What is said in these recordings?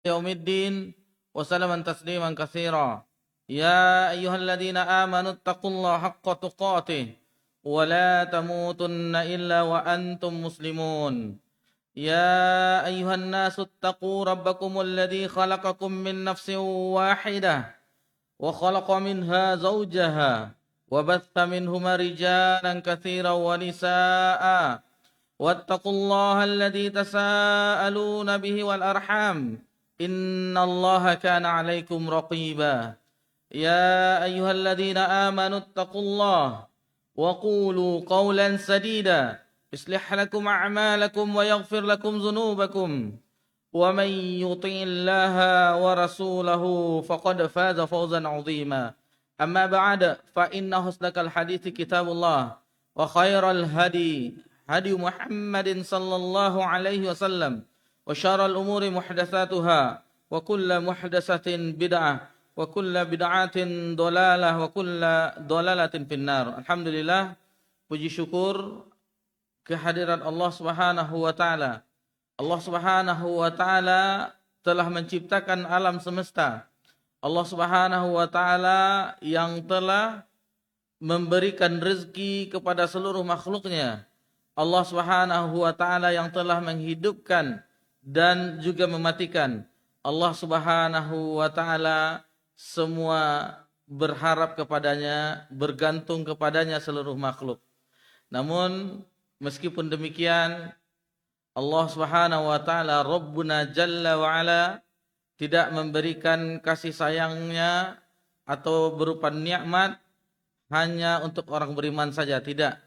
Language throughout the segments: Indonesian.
يوم الدين وسلم تسليما كثيرا. يا أيها الذين آمنوا اتقوا الله حق تقاته ولا تموتن إلا وأنتم مسلمون. يا أيها الناس اتقوا ربكم الذي خلقكم من نفس واحدة وخلق منها زوجها وبث منهما رجالا كثيرا ونساء واتقوا الله الذي تساءلون به والأرحام إن الله كان عليكم رقيبا. يا أيها الذين آمنوا اتقوا الله وقولوا قولا سديدا يصلح لكم أعمالكم ويغفر لكم ذنوبكم ومن يطع الله ورسوله فقد فاز فوزا عظيما. أما بعد فإن أصدق الحديث كتاب الله وخير الهدي هدي محمد صلى الله عليه وسلم وشر الأمور محدثاتها وكل محدثة بدعة وكل بدعة ضلالة وكل ضلالة في النار. Alhamdulillah, puji syukur kehadiran Allah Subhanahu wa taala. Allah Subhanahu wa taala telah menciptakan alam semesta. Allah Subhanahu wa taala yang telah memberikan rezeki kepada seluruh makhluknya. Allah Subhanahu wa taala yang telah menghidupkan dan juga mematikan. Allah Subhanahu wa taala semua berharap kepadanya, bergantung kepadanya seluruh makhluk. Namun meskipun demikian, Allah Subhanahu wa taala Rabbuna Jalla wa Ala tidak memberikan kasih sayangnya atau berupa nikmat hanya untuk orang beriman saja, tidak.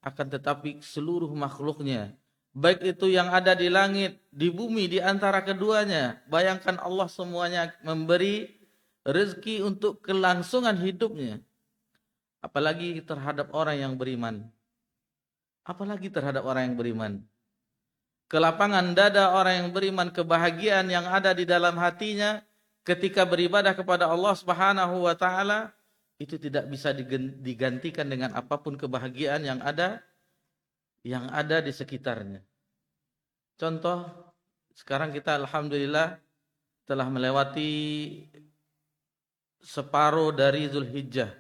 Akan tetapi seluruh makhluknya, baik itu yang ada di langit, di bumi, di antara keduanya. Bayangkan Allah semuanya memberi rezeki untuk kelangsungan hidupnya. Apalagi terhadap orang yang beriman. Apalagi terhadap orang yang beriman. Kelapangan dada orang yang beriman, kebahagiaan yang ada di dalam hatinya ketika beribadah kepada Allah Subhanahu wa taala, itu tidak bisa digantikan dengan apapun kebahagiaan yang ada di sekitarnya. Contoh, sekarang kita alhamdulillah telah melewati separuh dari Zulhijjah.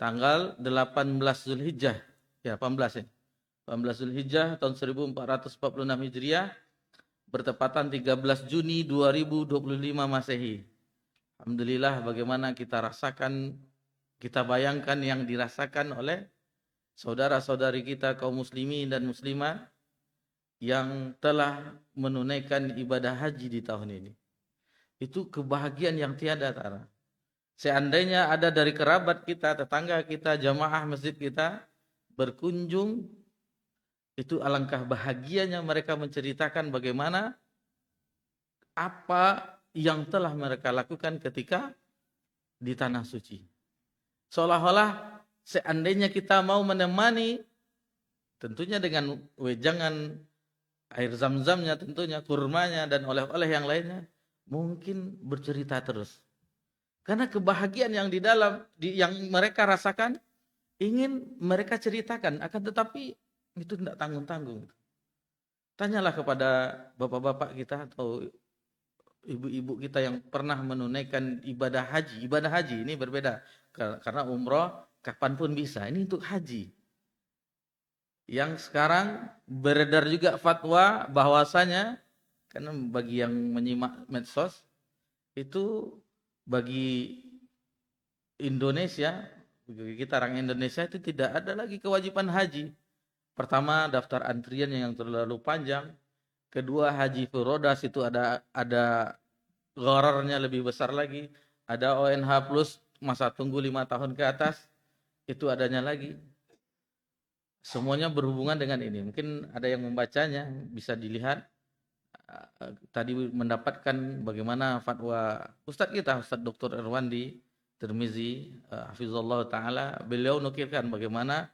Tanggal 18 Zulhijjah. Ya, 18 ya. 18 Zulhijjah tahun 1446 Hijriah bertepatan 13 Juni 2025 Masehi. Alhamdulillah, bagaimana kita rasakan, kita bayangkan yang dirasakan oleh saudara-saudari kita kaum muslimin dan muslimat yang telah menunaikan ibadah haji di tahun ini. Itu kebahagiaan yang tiada tara. Seandainya ada dari kerabat kita, tetangga kita, jamaah masjid kita berkunjung, itu alangkah bahagianya mereka menceritakan bagaimana apa yang telah mereka lakukan ketika di tanah suci. Seolah-olah seandainya kita mau menemani, tentunya dengan wejangan air zam-zamnya, tentunya kurmanya dan oleh-oleh yang lainnya, mungkin bercerita terus. Karena kebahagiaan yang di dalam yang mereka rasakan ingin mereka ceritakan, akan tetapi itu tidak tanggung-tanggung. Tanyalah kepada bapak-bapak kita atau ibu-ibu kita yang pernah menunaikan ibadah haji. Ibadah haji ini berbeda. Karena umroh kapanpun bisa. Ini untuk haji. Yang sekarang beredar juga fatwa bahwasanya, karena bagi yang menyimak medsos, itu bagi Indonesia, bagi kita orang Indonesia itu tidak ada lagi kewajiban haji. Pertama, daftar antriannya yang terlalu panjang. Kedua, haji furodas itu ada ghararnya lebih besar lagi. Ada ONH plus masa tunggu 5 tahun ke atas. Itu adanya lagi. Semuanya berhubungan dengan ini. Mungkin ada yang membacanya, bisa dilihat. Tadi mendapatkan bagaimana fatwa Ustadz kita, Ustadz Dr. Irwandi Tirmizi, hafizallahu ta'ala. Beliau nukilkan bagaimana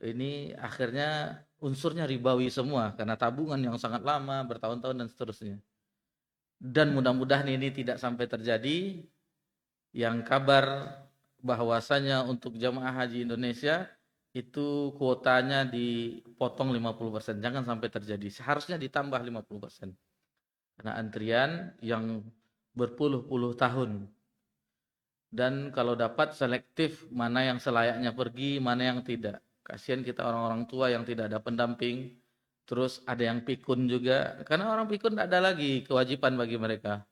ini akhirnya unsurnya ribawi semua karena tabungan yang sangat lama, bertahun-tahun dan seterusnya. Dan mudah-mudahan ini tidak sampai terjadi. Yang kabar bahwasanya untuk jamaah haji Indonesia itu kuotanya dipotong 50%. Jangan sampai terjadi. Seharusnya ditambah 50%. Karena antrian yang berpuluh-puluh tahun. Dan kalau dapat selektif mana yang selayaknya pergi, mana yang tidak. Kasihan kita orang-orang tua yang tidak ada pendamping. Terus ada yang pikun juga. Karena orang pikun tidak ada lagi kewajiban bagi mereka.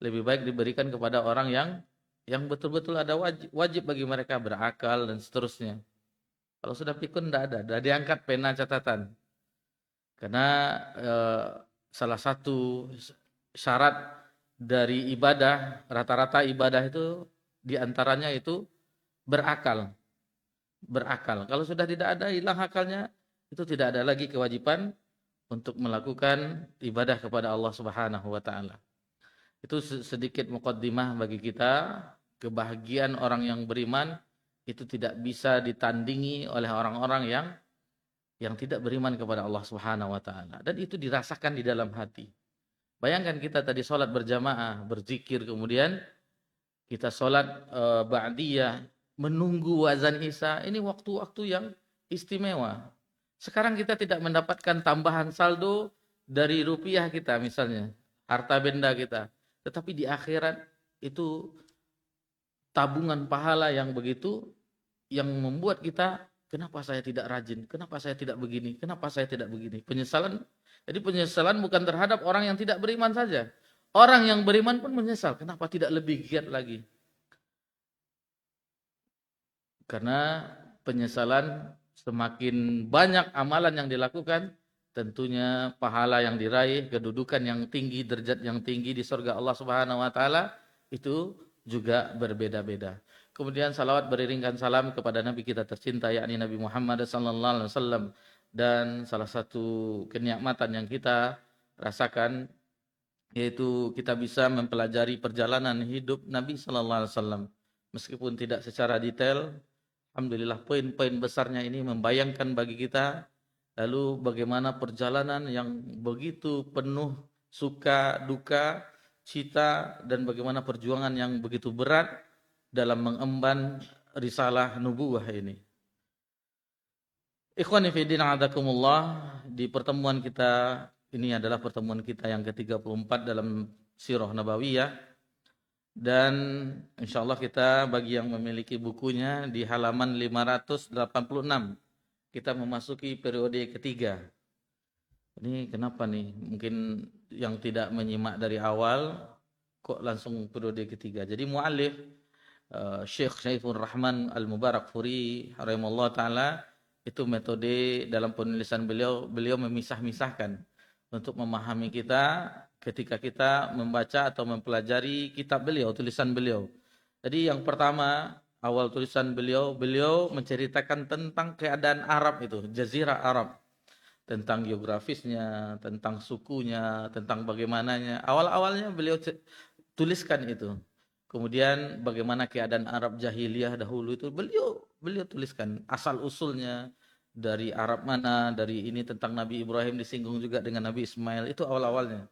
Lebih baik diberikan kepada orang yang betul-betul ada wajib bagi mereka, berakal dan seterusnya. Kalau sudah pikun tidak ada, sudah diangkat pena catatan. Karena salah satu syarat dari ibadah, rata-rata ibadah itu diantaranya itu berakal. Berakal. Kalau sudah tidak ada, hilang akalnya, itu tidak ada lagi kewajiban untuk melakukan ibadah kepada Allah Subhanahu wa taala. Itu sedikit muqaddimah bagi kita. Kebahagiaan orang yang beriman itu tidak bisa ditandingi oleh orang-orang yang tidak beriman kepada Allah Subhanahu wa taala, dan itu dirasakan di dalam hati. Bayangkan kita tadi sholat berjamaah, berzikir, kemudian kita sholat ba'diyah, menunggu azan Isya. Ini waktu-waktu yang istimewa. Sekarang kita tidak mendapatkan tambahan saldo dari rupiah kita misalnya, harta benda kita. Tetapi di akhirat itu tabungan pahala yang begitu, yang membuat kita, kenapa saya tidak rajin, kenapa saya tidak begini, kenapa saya tidak begini. Penyesalan. Jadi penyesalan bukan terhadap orang yang tidak beriman saja. Orang yang beriman pun menyesal, kenapa tidak lebih giat lagi. Karena penyesalan, semakin banyak amalan yang dilakukan, tentunya pahala yang diraih, kedudukan yang tinggi, derajat yang tinggi di surga Allah Subhanahu wa taala itu juga berbeda-beda. Kemudian salawat beriringkan salam kepada Nabi kita tercinta, yakni Nabi Muhammad sallallahu alaihi wasallam. Dan salah satu kenikmatan yang kita rasakan yaitu kita bisa mempelajari perjalanan hidup Nabi sallallahu alaihi wasallam. Meskipun tidak secara detail, alhamdulillah poin-poin besarnya ini membayangkan bagi kita lalu bagaimana perjalanan yang begitu penuh suka, duka, cita, dan bagaimana perjuangan yang begitu berat dalam mengemban risalah nubuwah ini. Ikhwani fi din a'adakumullah, di pertemuan kita ini adalah pertemuan kita yang ke-34 dalam Sirah Nabawiyah, dan insyaallah kita bagi yang memiliki bukunya di halaman 586 kita memasuki periode ketiga. Ini kenapa nih? Mungkin yang tidak menyimak dari awal kok langsung periode ketiga. Jadi muallif Syekh Syaifur Rahman Al-Mubarakfuri rahimahullah taala, itu metode dalam penulisan beliau memisah-misahkan untuk memahami kita ketika kita membaca atau mempelajari kitab beliau, tulisan beliau. Jadi yang pertama, awal tulisan beliau menceritakan tentang keadaan Arab itu, Jazirah Arab. Tentang geografisnya, tentang sukunya, tentang bagaimananya. Awal-awalnya beliau tuliskan itu. Kemudian bagaimana keadaan Arab jahiliyah dahulu itu beliau tuliskan asal usulnya, dari Arab mana, dari ini tentang Nabi Ibrahim disinggung juga dengan Nabi Ismail, itu awal-awalnya.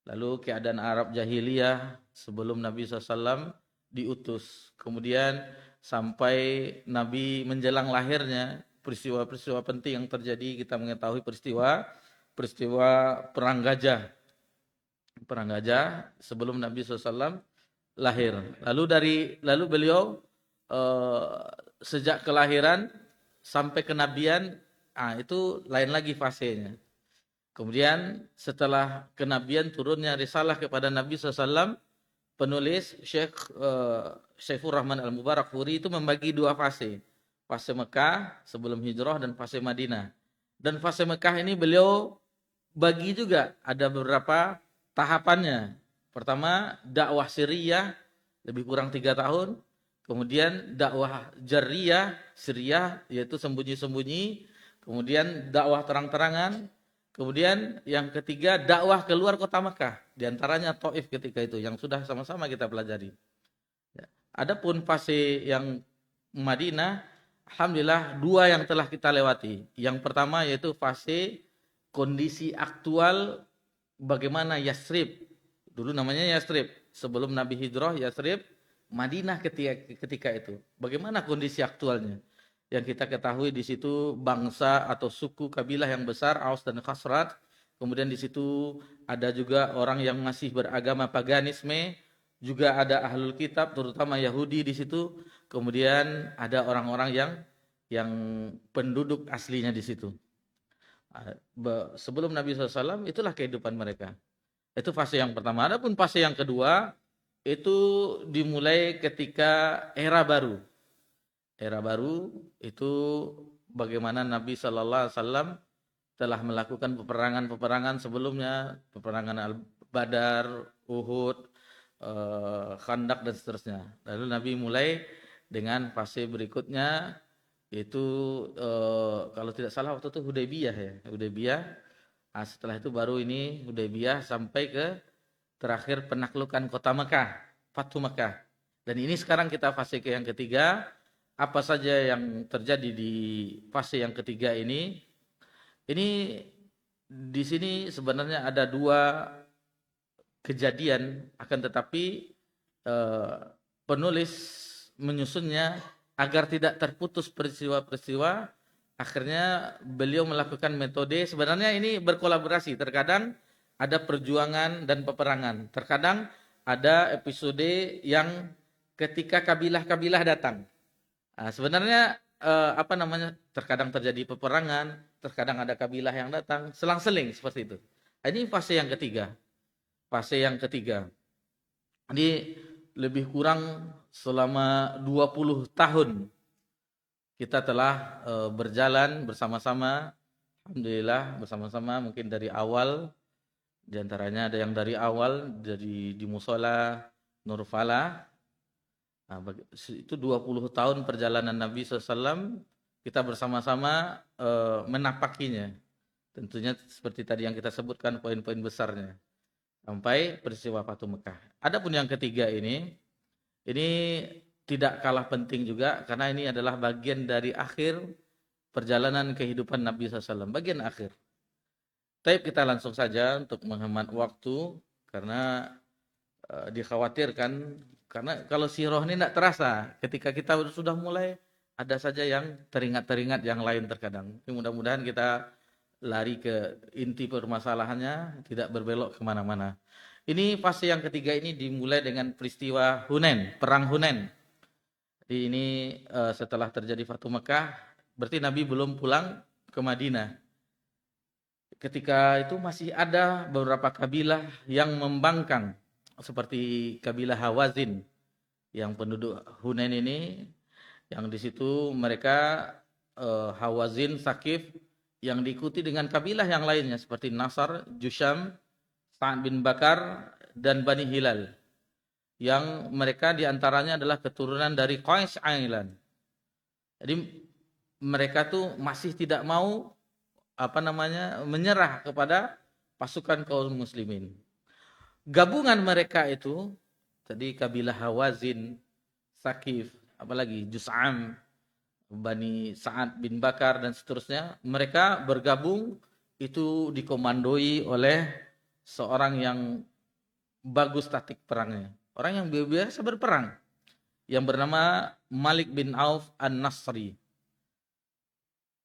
Lalu keadaan Arab jahiliyah sebelum Nabi SAW diutus. Kemudian sampai Nabi menjelang lahirnya, peristiwa-peristiwa penting yang terjadi, kita mengetahui peristiwa perang gajah. Perang gajah sebelum Nabi SAW lahir. Lalu beliau sejak kelahiran sampai kenabian, itu lain lagi fasenya. Kemudian setelah kenabian turunnya risalah kepada Nabi SAW, penulis Syekh Syaifur Rahman Al-Mubarakfuri itu membagi dua fase. Fase Mekah sebelum hijrah dan fase Madinah. Dan fase Mekah ini beliau bagi juga ada beberapa tahapannya. Pertama, dakwah sirriyah lebih kurang 3 tahun. Kemudian dakwah jarriyah, sirriyah yaitu sembunyi-sembunyi. Kemudian dakwah terang-terangan. Kemudian yang ketiga, dakwah keluar kota Mekah. Di antaranya Taif ketika itu yang sudah sama-sama kita pelajari. Adapun fase yang Madinah, alhamdulillah 2 yang telah kita lewati. Yang pertama yaitu fase kondisi aktual bagaimana Yasrib. Dulu namanya Yasrib. Sebelum Nabi hijrah, Yasrib, Madinah ketika itu. Bagaimana kondisi aktualnya? Yang kita ketahui di situ bangsa atau suku kabilah yang besar, Aus dan Khazraj. Kemudian di situ ada juga orang yang masih beragama paganisme, juga ada ahlul kitab terutama Yahudi di situ. Kemudian ada orang-orang yang penduduk aslinya di situ. Sebelum Nabi SAW itulah kehidupan mereka. Itu fase yang pertama. Adapun fase yang kedua itu dimulai ketika era baru. Era baru itu bagaimana Nabi SAW telah melakukan peperangan-peperangan sebelumnya, peperangan Al-Badar, Uhud, Khandaq dan seterusnya. Lalu Nabi mulai dengan fase berikutnya, yaitu kalau tidak salah waktu itu Hudaybiyah ya, Hudaybiyah. Nah, setelah itu baru ini Hudaybiyah sampai ke terakhir penaklukan kota Mekah, Fathu Mekah. Dan ini sekarang kita fase ke yang ketiga. Apa saja yang terjadi di fase yang ketiga ini? Ini di sini sebenarnya ada dua kejadian, akan tetapi penulis menyusunnya agar tidak terputus peristiwa-peristiwa. Akhirnya beliau melakukan metode, sebenarnya ini berkolaborasi. Terkadang ada perjuangan dan peperangan. Terkadang ada episode yang ketika kabilah-kabilah datang. Nah, sebenarnya terkadang terjadi peperangan, terkadang ada kabilah yang datang, selang-seling seperti itu. Ini fase yang ketiga. Fase yang ketiga. Ini lebih kurang selama 20 tahun kita telah berjalan bersama-sama. Alhamdulillah bersama-sama, mungkin dari awal, diantaranya ada yang dari awal di Musola Nur Falah. Nah, itu 20 tahun perjalanan Nabi SAW, kita bersama-sama menapakinya. Tentunya seperti tadi yang kita sebutkan poin-poin besarnya. Sampai peristiwa Fathu Mekah. Adapun yang ketiga ini tidak kalah penting juga, karena ini adalah bagian dari akhir perjalanan kehidupan Nabi SAW. Bagian akhir. Tapi kita langsung saja untuk menghemat waktu, karena dikhawatirkan. Karena kalau sirah ini tidak terasa, ketika kita sudah mulai, ada saja yang teringat-teringat yang lain terkadang. Mudah-mudahan kita lari ke inti permasalahannya, tidak berbelok kemana-mana. Ini fase yang ketiga ini dimulai dengan peristiwa Hunain, perang Hunain. Jadi ini setelah terjadi Fathu Mekah, berarti Nabi belum pulang ke Madinah. Ketika itu masih ada beberapa kabilah yang membangkang, seperti kabilah Hawazin, yang penduduk Hunain ini, yang di situ mereka Hawazin, Sakif, yang diikuti dengan kabilah yang lainnya seperti Nasar, Jusham, Sa'ad bin Bakar, dan Bani Hilal, yang mereka diantaranya adalah keturunan dari Qais Ailan. Jadi mereka tuh masih tidak mau menyerah kepada pasukan kaum muslimin. Gabungan mereka itu tadi kabilah Hawazin, Sakif, apalagi Jus'am, Bani Sa'ad bin Bakar dan seterusnya, mereka bergabung, itu dikomandoi oleh seorang yang bagus taktik perangnya, orang yang biasa berperang, yang bernama Malik bin Auf An-Nasri.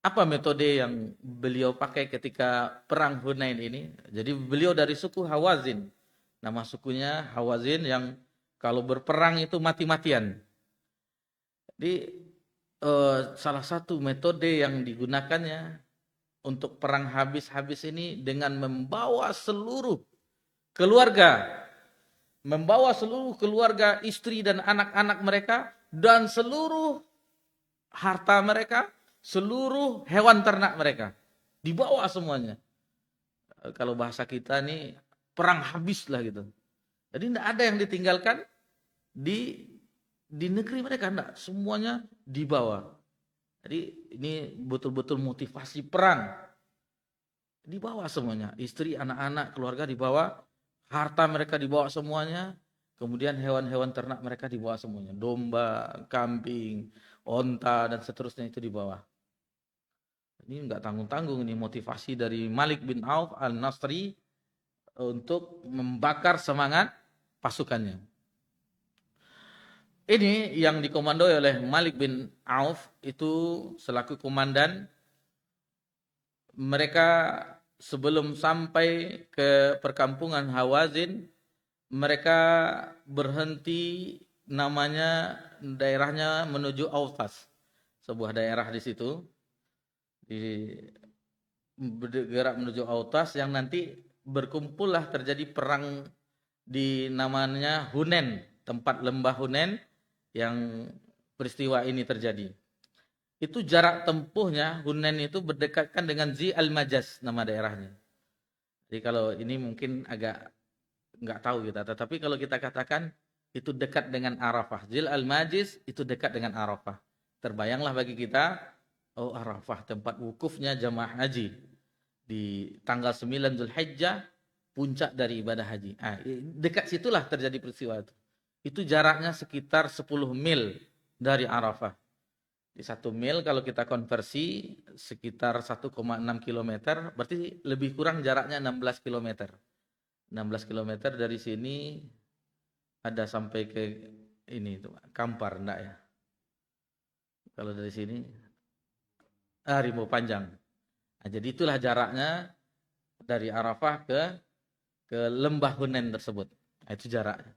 Apa metode yang beliau pakai ketika perang Hunain ini? Jadi beliau dari suku Hawazin. Nama sukunya Hawazin, yang kalau berperang itu mati-matian. Jadi salah satu metode yang digunakannya untuk perang habis-habis ini dengan membawa seluruh keluarga, istri dan anak-anak mereka, dan seluruh harta mereka, seluruh hewan ternak mereka, dibawa semuanya. Kalau bahasa kita nih, perang habis lah gitu. Jadi tidak ada yang ditinggalkan di negeri mereka, enggak, semuanya dibawa. Jadi ini betul-betul motivasi perang. Dibawa semuanya, istri, anak-anak, keluarga dibawa, harta mereka dibawa semuanya, kemudian hewan-hewan ternak mereka dibawa semuanya, domba, kambing, onta dan seterusnya itu dibawa. Ini enggak tanggung-tanggung, ini motivasi dari Malik bin Auf Al-Nasri untuk membakar semangat pasukannya. Ini yang dikomandoi oleh Malik bin Auf itu selaku komandan. Mereka sebelum sampai ke perkampungan Hawazin, mereka berhenti, namanya daerahnya menuju Autas, sebuah daerah di situ, di bergerak menuju Autas yang nanti berkumpullah terjadi perang di namanya Hunen, tempat lembah Hunen yang peristiwa ini terjadi. Itu jarak tempuhnya, Hunen itu berdekatkan dengan Zi Al-Majaz, nama daerahnya. Jadi kalau ini mungkin agak nggak tahu kita, tetapi kalau kita katakan itu dekat dengan Arafah. Zil Al-Majiz itu dekat dengan Arafah. Terbayanglah bagi kita, oh Arafah tempat wukufnya jamaah haji. Di tanggal 9 Zulhijjah, puncak dari ibadah haji. Dekat situlah terjadi peristiwa itu. Itu jaraknya sekitar 10 mil dari Arafah. Di 1 mil kalau kita konversi sekitar 1,6 kilometer, berarti lebih kurang jaraknya 16 kilometer. 16 kilometer dari sini ada sampai ke ini itu Kampar enggak ya? Kalau dari sini Rimau Panjang. Nah, jadi itulah jaraknya dari Arafah ke lembah Hunen tersebut. Nah, itu jaraknya.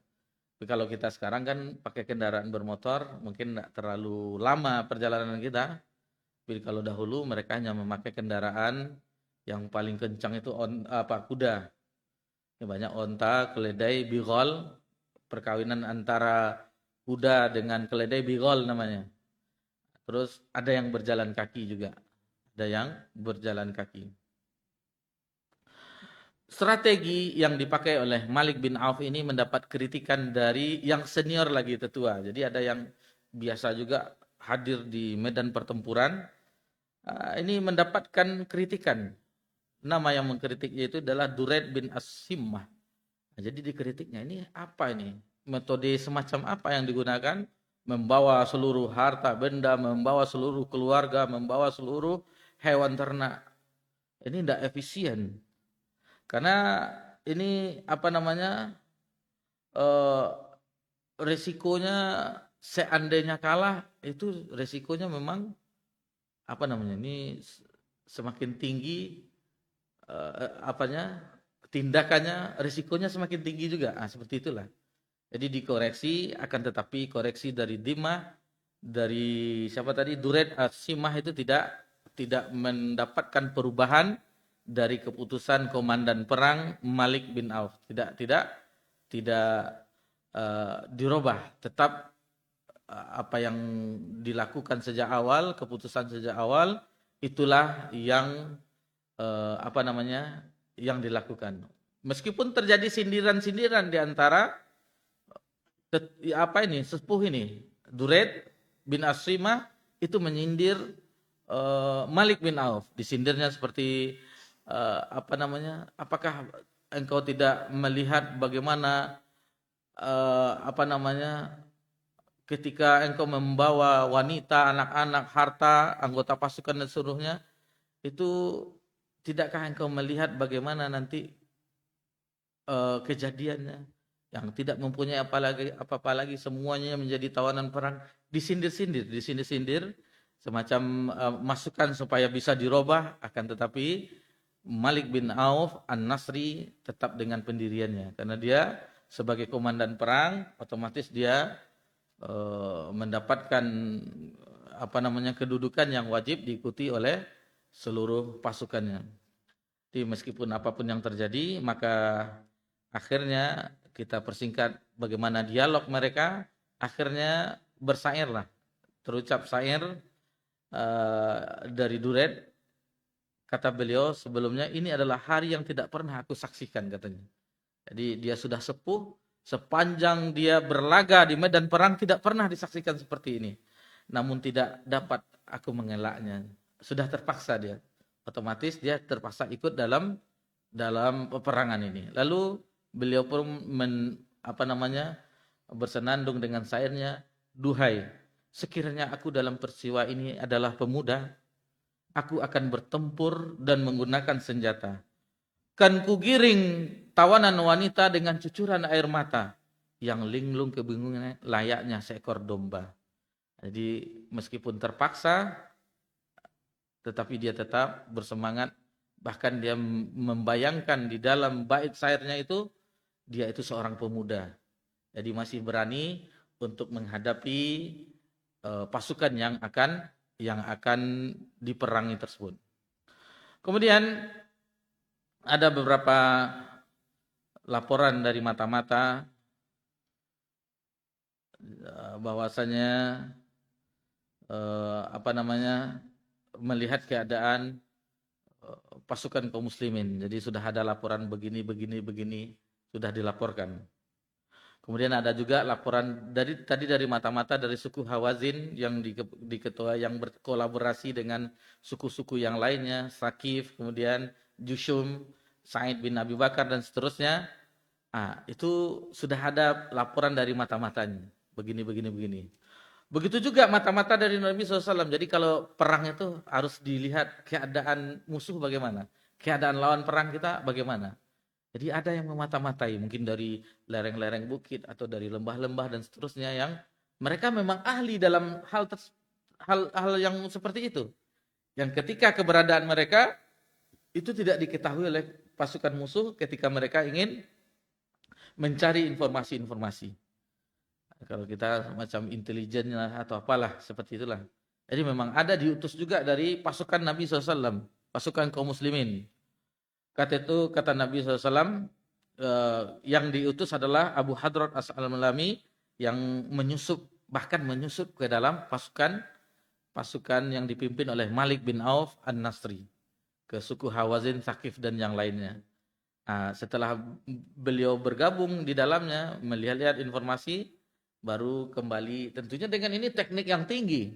Tapi kalau kita sekarang kan pakai kendaraan bermotor, mungkin enggak terlalu lama perjalanan kita. Tapi kalau dahulu mereka hanya memakai kendaraan yang paling kencang itu kuda. Ya, banyak onta, keledai, bigol, perkawinan antara kuda dengan keledai, bigol namanya. Terus ada yang berjalan kaki juga. Ada yang berjalan kaki. Strategi yang dipakai oleh Malik bin Auf ini mendapat kritikan dari yang senior lagi tetua. Jadi ada yang biasa juga hadir di medan pertempuran. Ini mendapatkan kritikan. Nama yang mengkritiknya itu adalah Duraid bin As-Simmah. Jadi dikritiknya, ini apa ini? Metode semacam apa yang digunakan? Membawa seluruh harta benda, membawa seluruh keluarga, membawa seluruh hewan ternak. Ini tidak efisien. Karena ini resikonya seandainya kalah, itu resikonya memang ini semakin tinggi tindakannya, risikonya semakin tinggi juga. Seperti itulah. Jadi dikoreksi, akan tetapi koreksi dari Dimah, dari siapa tadi, Duraid As-Simmah itu tidak mendapatkan perubahan dari keputusan komandan perang Malik bin Auf. Tidak dirubah. Tetap apa yang dilakukan sejak awal, keputusan sejak awal, itulah yang yang dilakukan. Meskipun terjadi sindiran-sindiran di antara sepuh ini, Duraid bin As-Simmah itu menyindir Malik bin Auf. Disindirnya seperti apakah engkau tidak melihat bagaimana ketika engkau membawa wanita, anak-anak, harta, anggota pasukan dan seluruhnya, itu tidakkah engkau melihat bagaimana nanti kejadiannya yang tidak mempunyai apa-apa lagi, semuanya menjadi tawanan perang, disindir, semacam masukan supaya bisa dirubah. Akan tetapi Malik bin Auf An-Nasri tetap dengan pendiriannya, karena dia sebagai komandan perang otomatis dia mendapatkan kedudukan yang wajib diikuti oleh seluruh pasukannya. Jadi meskipun apapun yang terjadi, maka akhirnya kita persingkat bagaimana dialog mereka, akhirnya bersairlah, terucap sair dari Duraid. Kata beliau sebelumnya, ini adalah hari yang tidak pernah aku saksikan, katanya. Jadi dia sudah sepuh, sepanjang dia berlaga di medan perang tidak pernah disaksikan seperti ini. Namun tidak dapat aku mengelaknya. Sudah terpaksa dia. Otomatis dia terpaksa ikut dalam peperangan ini. Lalu beliau pun bersenandung dengan sairnya, duhai, sekiranya aku dalam peristiwa ini adalah pemuda, aku akan bertempur dan menggunakan senjata. Kan kugiring tawanan wanita dengan cucuran air mata yang linglung kebingungan layaknya seekor domba. Jadi meskipun terpaksa, tetapi dia tetap bersemangat Bahkan dia membayangkan di dalam bait syairnya itu, dia itu seorang pemuda. Jadi masih berani untuk menghadapi pasukan yang akan diperangi tersebut. Kemudian ada beberapa laporan dari mata-mata bahwasanya melihat keadaan pasukan kaum muslimin. Jadi sudah ada laporan begini sudah dilaporkan. Kemudian ada juga laporan dari mata-mata dari suku Hawazin yang diketua yang berkolaborasi dengan suku-suku yang lainnya, Sakif, kemudian Jushum, Sa'id bin Abi Bakar dan seterusnya. Itu sudah ada laporan dari mata-matanya. Begini. Begitu juga mata-mata dari Nabi SAW. Jadi kalau perang itu harus dilihat keadaan musuh bagaimana. Keadaan lawan perang kita bagaimana. Jadi ada yang memata-matai, mungkin dari lereng-lereng bukit atau dari lembah-lembah dan seterusnya, yang mereka memang ahli dalam hal yang seperti itu. Yang ketika keberadaan mereka itu tidak diketahui oleh pasukan musuh ketika mereka ingin mencari informasi-informasi. Kalau kita macam intelijen atau apalah seperti itulah. Jadi memang ada diutus juga dari pasukan Nabi SAW, pasukan kaum muslimin. Kata Nabi SAW, yang diutus adalah Abu Hadrat As-Salami yang bahkan menyusup ke dalam pasukan yang dipimpin oleh Malik bin Auf An-Nasri ke suku Hawazin, Sakif dan yang lainnya. Setelah beliau bergabung di dalamnya, melihat-lihat informasi, baru kembali, tentunya dengan ini teknik yang tinggi.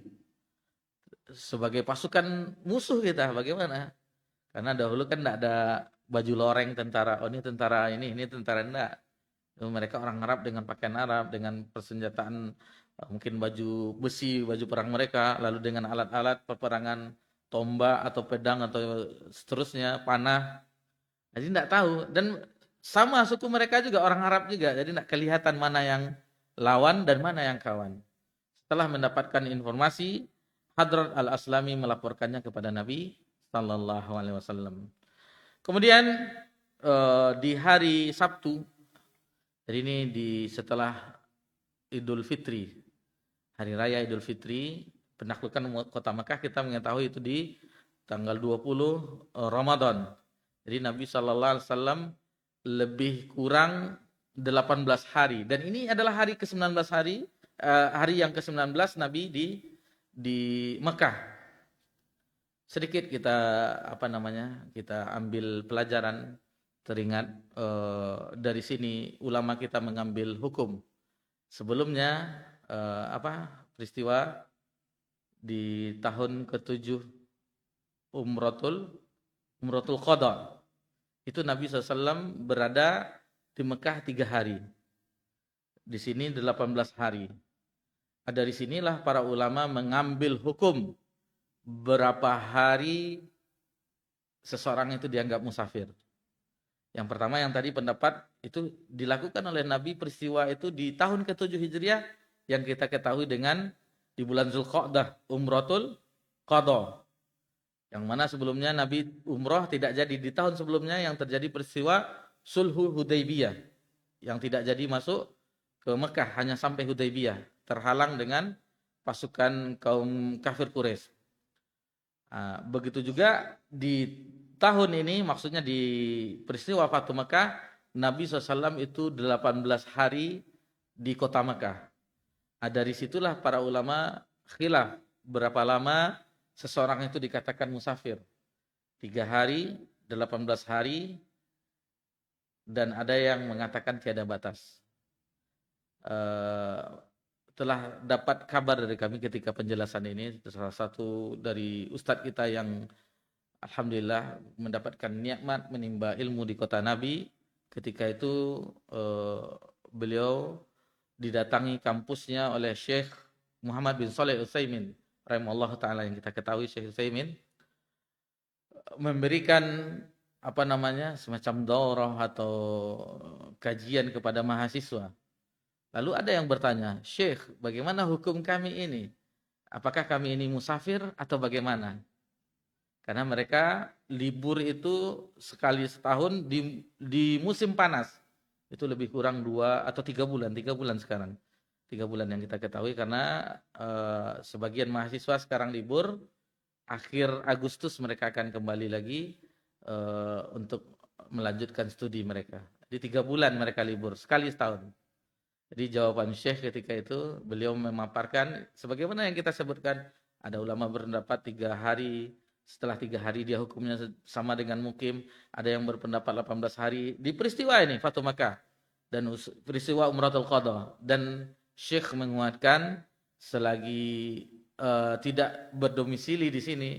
Sebagai pasukan musuh kita bagaimana? Karena dahulu kan tidak ada baju loreng tentara. Oh ini tentara ini tentara enggak. Mereka orang Arab dengan pakaian Arab, dengan persenjataan mungkin baju besi, baju perang mereka, lalu dengan alat-alat peperangan tombak atau pedang atau seterusnya, panah. Jadi tidak tahu. Dan sama suku mereka juga orang Arab juga. Jadi tidak kelihatan mana yang lawan dan mana yang kawan. Setelah mendapatkan informasi, Hadrat Al-Aslami melaporkannya kepada Nabi Sallallahu Alaihi Wasallam. Kemudian di hari Sabtu, jadi ini setelah Idul Fitri, hari raya Idul Fitri, penaklukan kota Mekah, kita mengetahui itu di tanggal 20 Ramadan. Jadi Nabi Sallallahu Alaihi Wasallam lebih kurang 18 hari, dan ini adalah hari ke-19 hari yang ke-19 Nabi di Mekah. Sedikit kita kita ambil pelajaran teringat dari sini ulama kita mengambil hukum. Sebelumnya peristiwa di tahun ke-7 Umratul Qadha, itu Nabi SAW berada di Mekah 3 hari. Di sini 18 hari. Dari sinilah para ulama mengambil hukum berapa hari seseorang itu dianggap musafir. Yang pertama, yang tadi pendapat itu dilakukan oleh Nabi, peristiwa itu di tahun ke-7 Hijriah yang kita ketahui dengan di bulan Zulqa'dah, Umratul Qadha. Yang mana sebelumnya Nabi umrah tidak jadi. Di tahun sebelumnya yang terjadi peristiwa Sulhul Hudaybiyah, yang tidak jadi masuk ke Mekah, hanya sampai Hudaybiyah, terhalang dengan pasukan kaum kafir Quraisy. Begitu juga di tahun ini, maksudnya di peristiwa Fatu Mekah, Nabi SAW itu 18 hari di kota Mekah. Dari situlah para ulama khilaf berapa lama seseorang itu dikatakan musafir. 3 hari, 18 hari, dan ada yang mengatakan tiada batas. Telah dapat kabar dari kami ketika penjelasan ini, salah satu dari ustadz kita yang alhamdulillah mendapatkan nikmat menimba ilmu di kota Nabi. Ketika itu beliau didatangi kampusnya oleh Syekh Muhammad bin Shalih Al-Utsaimin rahimahullah ta'ala, yang kita ketahui Syekh Utsaimin memberikan semacam daurah atau kajian kepada mahasiswa. Lalu ada yang bertanya, Syekh, bagaimana hukum kami ini? Apakah kami ini musafir atau bagaimana? Karena mereka libur itu sekali setahun di musim panas. Itu lebih kurang 3 bulan sekarang. 3 bulan yang kita ketahui karena sebagian mahasiswa sekarang libur, akhir Agustus mereka akan kembali lagi untuk melanjutkan studi mereka. Di 3 bulan mereka libur sekali setahun. Jadi jawaban Syekh ketika itu beliau memaparkan sebagaimana yang kita sebutkan, ada ulama berpendapat 3 hari, setelah 3 hari dia hukumnya sama dengan mukim, ada yang berpendapat 18 hari di peristiwa ini Fatu Makkah dan peristiwa Umratul Qadha, dan Syekh menguatkan selagi tidak berdomisili di sini,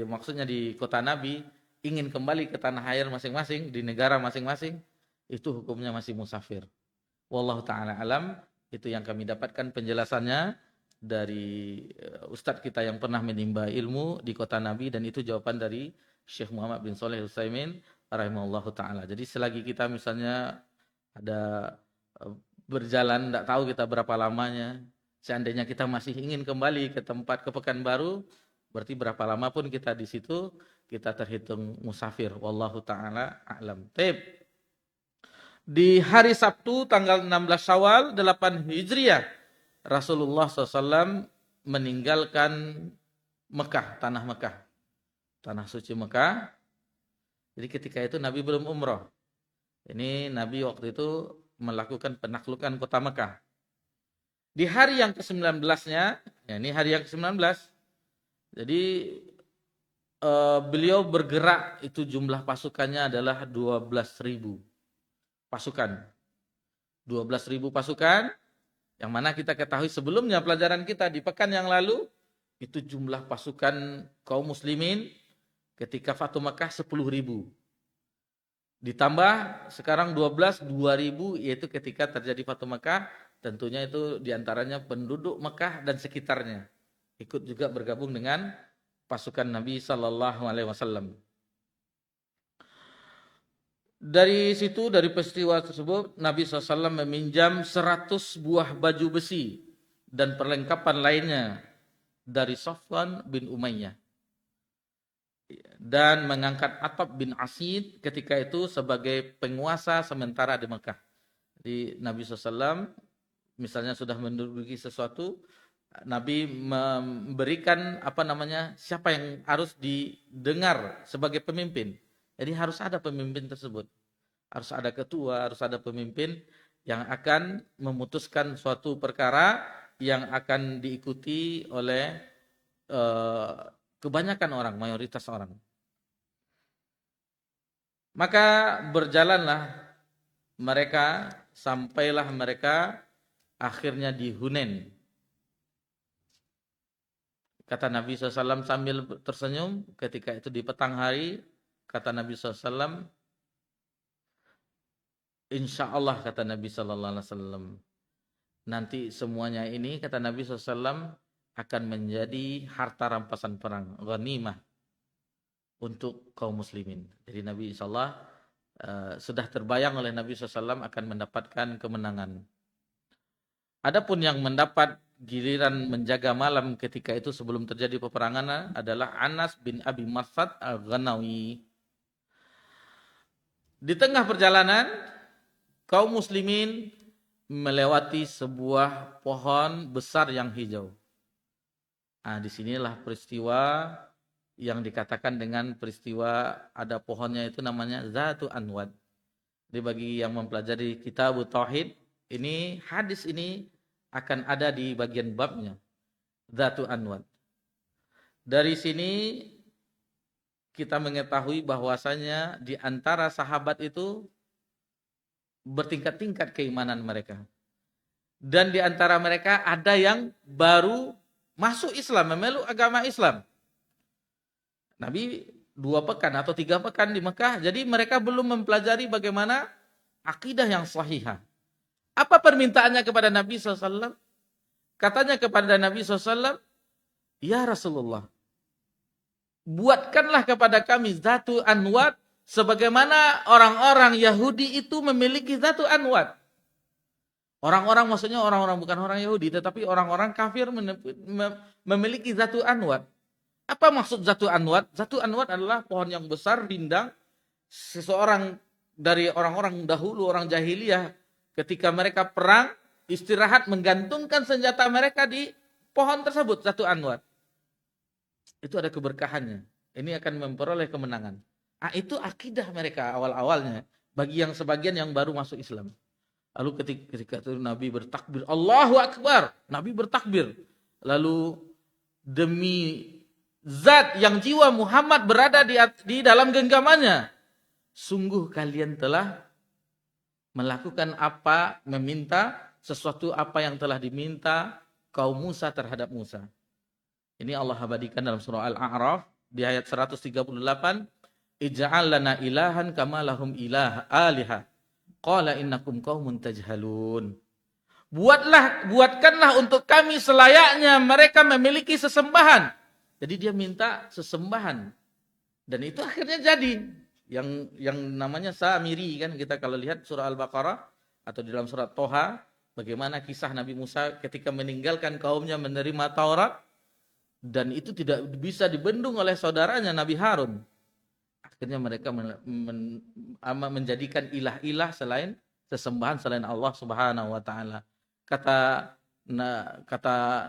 maksudnya di kota Nabi, ingin kembali ke tanah air masing-masing, di negara masing-masing, itu hukumnya masih musafir. Wallahu ta'ala alam. Itu yang kami dapatkan penjelasannya dari ustadz kita yang pernah menimba ilmu di kota Nabi, dan itu jawaban dari Syekh Muhammad bin Shalih Al-Utsaimin rahimahullahu ta'ala. Jadi selagi kita misalnya ada berjalan, tidak tahu kita berapa lamanya, seandainya kita masih ingin kembali ke tempat, ke Pekanbaru, berarti berapa lama pun kita di situ, kita terhitung musafir. Wallahu ta'ala a'lam. Taib. Di hari Sabtu tanggal 16 Syawal 8 Hijriah, Rasulullah SAW meninggalkan Mekah, tanah Mekah, tanah suci Mekah. Jadi ketika itu Nabi belum umroh. Ini Nabi waktu itu melakukan penaklukan kota Mekah. Di hari yang ke-19-nya, ya ini hari yang ke-19, jadi beliau bergerak, itu jumlah pasukannya adalah 12.000 pasukan. 12.000 pasukan, yang mana kita ketahui sebelumnya pelajaran kita di pekan yang lalu, itu jumlah pasukan kaum muslimin ketika Fatu Makkah 10.000. Ditambah sekarang 2.000, yaitu ketika terjadi Fatu Makkah, tentunya itu diantaranya penduduk Mekah dan sekitarnya ikut juga bergabung dengan pasukan Nabi Sallallahu Alaihi Wasallam. Dari situ, dari peristiwa tersebut, Nabi SAW meminjam 100 buah baju besi dan perlengkapan lainnya dari Safwan bin Umayyah, dan mengangkat Attab bin Asid ketika itu sebagai penguasa sementara di Mekah. Jadi Nabi SAW misalnya sudah menduduki sesuatu, Nabi memberikan siapa yang harus didengar sebagai pemimpin. Jadi harus ada pemimpin tersebut. Harus ada ketua, harus ada pemimpin yang akan memutuskan suatu perkara yang akan diikuti oleh kebanyakan orang, mayoritas orang. Maka berjalanlah mereka, sampailah mereka akhirnya di Hunain. Kata Nabi SAW sambil tersenyum ketika itu di petang hari, kata Nabi SAW, insya Allah, kata Nabi SAW, nanti semuanya ini, kata Nabi SAW, akan menjadi harta rampasan perang, ghanimah, untuk kaum muslimin. Jadi Nabi SAW sudah terbayang oleh Nabi SAW akan mendapatkan kemenangan. Adapun yang mendapat giliran menjaga malam ketika itu sebelum terjadi peperangan adalah Anas bin Abi Marsad Al-Ghanawi. Di tengah perjalanan, kaum muslimin melewati sebuah pohon besar yang hijau. Nah, disinilah peristiwa yang dikatakan dengan peristiwa ada pohonnya itu namanya Zatu Anwad. Jadi bagi yang mempelajari kitab Tauhid, ini hadis ini akan ada di bagian babnya, Zatu Anwad. Dari sini kita mengetahui bahwasanya di antara sahabat itu bertingkat-tingkat keimanan mereka. Dan di antara mereka ada yang baru masuk Islam, memeluk agama Islam. Nabi 2 pekan atau 3 pekan di Mekah, jadi mereka belum mempelajari bagaimana akidah yang sahihah. Apa permintaannya kepada Nabi SAW? Katanya kepada Nabi SAW, ya Rasulullah, buatkanlah kepada kami Zatu Anwad sebagaimana orang-orang Yahudi itu memiliki Zatu Anwad. Orang-orang maksudnya orang-orang bukan orang Yahudi, tetapi orang-orang kafir memiliki Zatu Anwad. Apa maksud Zatu Anwat? Zatu Anwat adalah pohon yang besar, rindang. Seseorang dari orang-orang dahulu, orang jahiliyah, ketika mereka perang, istirahat menggantungkan senjata mereka di pohon tersebut, Zatu Anwat. Itu ada keberkahannya. Ini akan memperoleh kemenangan. Itu akidah mereka awal-awalnya. Bagi yang sebagian yang baru masuk Islam. Lalu ketika itu Nabi bertakbir, Allahu Akbar. Nabi bertakbir. Lalu demi zat yang jiwa Muhammad berada di dalam genggamannya, sungguh kalian telah melakukan apa, meminta sesuatu apa yang telah diminta kaum Musa terhadap Musa. Ini Allah abadikan dalam surah Al-A'raf di ayat 138. Ij'al lana ilahan kama lahum aliha. Qala innakum qaumun tajhalun. Buatkanlah untuk kami selayaknya mereka memiliki sesembahan. Jadi dia minta sesembahan. Dan itu akhirnya jadi. Yang namanya Samiri kan, kita kalau lihat surah Al-Baqarah atau di dalam surat Toha, bagaimana kisah Nabi Musa ketika meninggalkan kaumnya menerima Taurat, dan itu tidak bisa dibendung oleh saudaranya Nabi Harun. Akhirnya mereka menjadikan ilah-ilah selain sesembahan selain Allah Subhanahu wa taala. Kata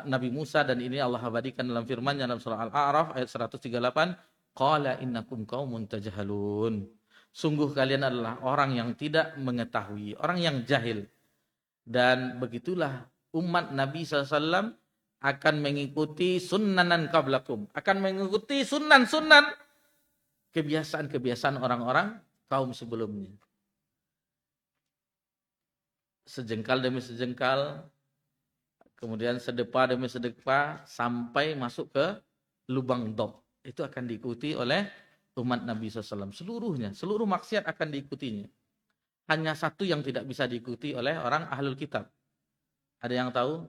Nabi Musa, dan ini Allah abadikan dalam firman-Nya dalam surah Al-A'raf ayat 138, qala innakum qaumun tajhalun. Sungguh kalian adalah orang yang tidak mengetahui, orang yang jahil. Dan begitulah umat Nabi SAW akan mengikuti sunnanan qablakum, akan mengikuti sunan-sunan kebiasaan-kebiasaan orang-orang kaum sebelumnya. Sejengkal demi sejengkal, kemudian sedepa demi sedepa, sampai masuk ke lubang dob. Itu akan diikuti oleh umat Nabi SAW. Seluruhnya, seluruh maksiat akan diikutinya. Hanya satu yang tidak bisa diikuti oleh orang ahlul kitab. Ada yang tahu?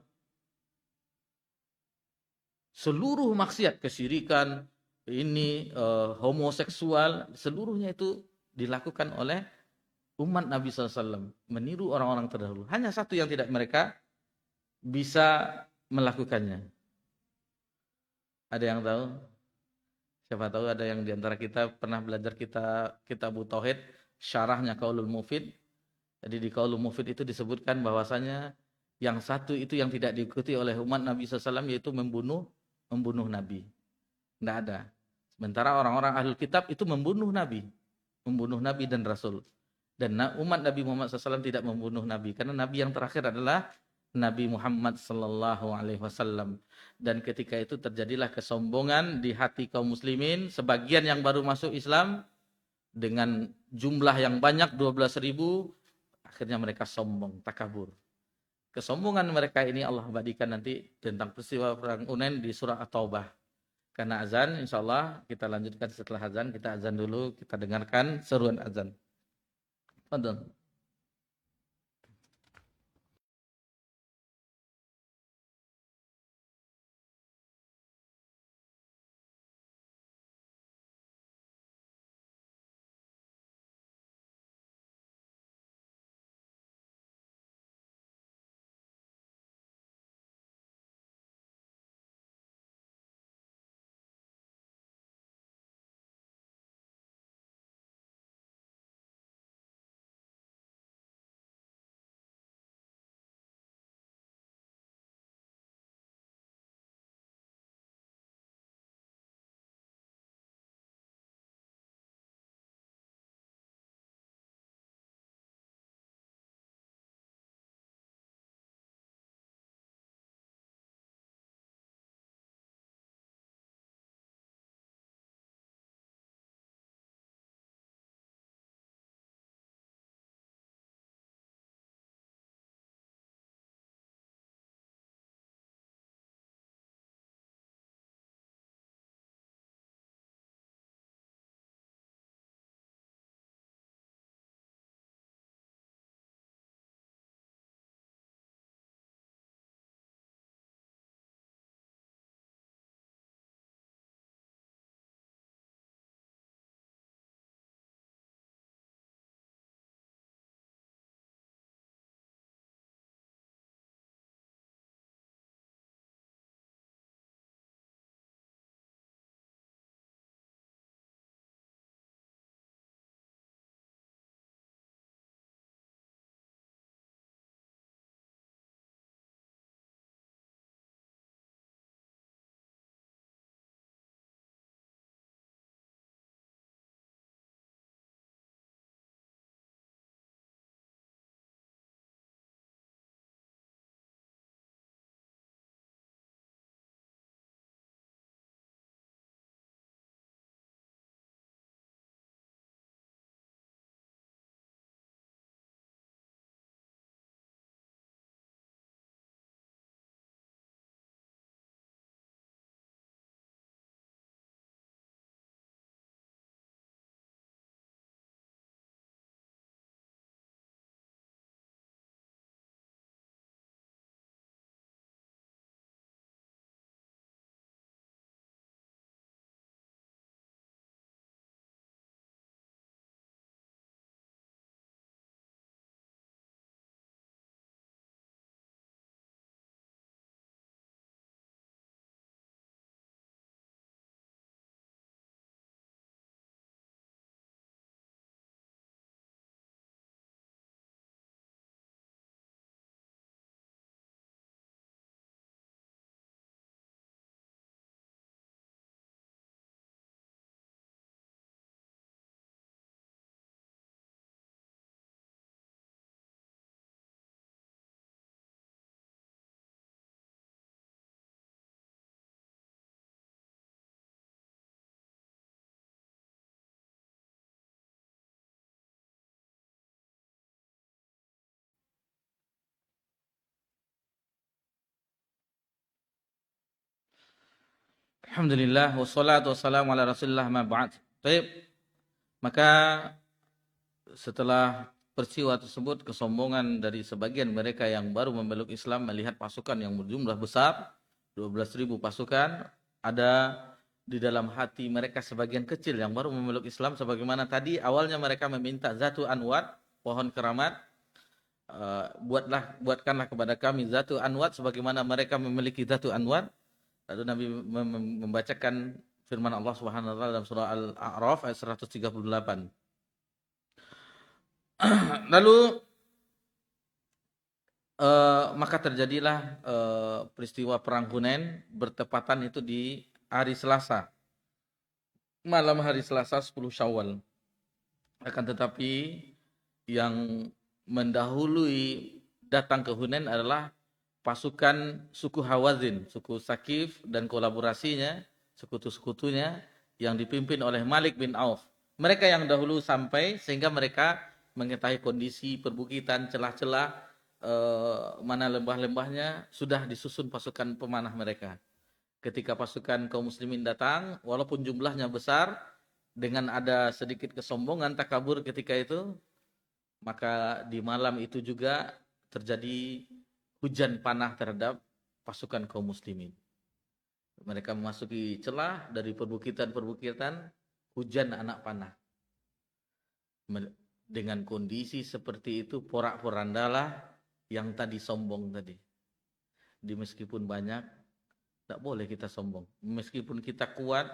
Seluruh maksiat, kesyirikan, ini homoseksual, seluruhnya itu dilakukan oleh umat Nabi SAW, meniru orang-orang terdahulu. Hanya satu yang tidak mereka bisa melakukannya. Ada yang tahu? Siapa tahu ada yang diantara kita pernah belajar kitab Tauhid, syarahnya Qaulul Mufid. Jadi di Qaulul Mufid itu disebutkan bahwasanya yang satu itu yang tidak diikuti oleh umat Nabi SAW, yaitu membunuh Nabi. Tidak ada. Sementara orang-orang ahlul kitab itu membunuh Nabi dan Rasul. Dan umat Nabi Muhammad SAW tidak membunuh Nabi, karena Nabi yang terakhir adalah Nabi Muhammad SAW. Dan ketika itu terjadilah kesombongan di hati kaum muslimin, sebagian yang baru masuk Islam dengan jumlah yang banyak 12.000, akhirnya mereka sombong, takabur. Kesombongan mereka ini Allah abadikan nanti tentang peristiwa perang Hunain di surah At-Taubah. Karena azan, insyaallah kita lanjutkan setelah azan. Kita azan dulu, kita dengarkan seruan azan. Fadhal. Alhamdulillah wassalatu wassalamu ala Rasulillah ma ba'd. Baik, maka setelah peristiwa tersebut, kesombongan dari sebagian mereka yang baru memeluk Islam melihat pasukan yang berjumlah besar, 12.000 pasukan, ada di dalam hati mereka sebagian kecil yang baru memeluk Islam, sebagaimana tadi awalnya mereka meminta Zatu Anwat, pohon keramat, buatkanlah kepada kami Zatu Anwat sebagaimana mereka memiliki Zatu Anwat. Lalu Nabi membacakan firman Allah Subhanahu wa taala dalam surah Al-A'raf ayat 138. Lalu maka terjadilah peristiwa perang Hunain, bertepatan itu di hari Selasa. Malam hari Selasa 10 Syawal. Akan tetapi yang mendahului datang ke Hunain adalah pasukan suku Hawazin, suku Sakif dan kolaborasinya, sekutu-sekutunya yang dipimpin oleh Malik bin Auf. Mereka yang dahulu sampai sehingga mereka mengetahui kondisi perbukitan, celah-celah, mana lembah-lembahnya, sudah disusun pasukan pemanah mereka. Ketika pasukan kaum muslimin datang, walaupun jumlahnya besar, dengan ada sedikit kesombongan, takabur ketika itu, maka di malam itu juga terjadi hujan panah terhadap pasukan kaum muslimin. Mereka memasuki celah dari perbukitan-perbukitan, hujan anak panah. Dengan kondisi seperti itu, porak-porandalah yang tadi sombong tadi. Meskipun banyak, tidak boleh kita sombong. Meskipun kita kuat,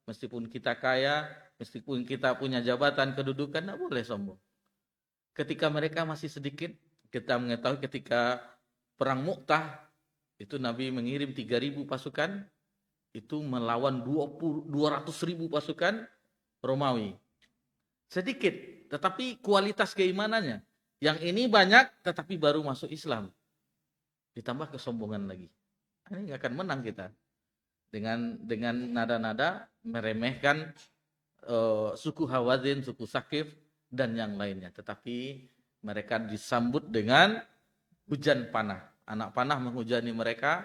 meskipun kita kaya, meskipun kita punya jabatan, kedudukan, tidak boleh sombong. Ketika mereka masih sedikit, kita mengetahui ketika perang Mu'tah, itu Nabi mengirim 3.000 pasukan, itu melawan 200.000 pasukan Romawi. Sedikit, tetapi kualitas keimanannya. Yang ini banyak, tetapi baru masuk Islam. Ditambah kesombongan lagi. Ini nggak akan menang kita. Dengan nada-nada meremehkan suku Hawazin, suku Sakif, dan yang lainnya. Tetapi mereka disambut dengan hujan panah. Anak panah menghujani mereka,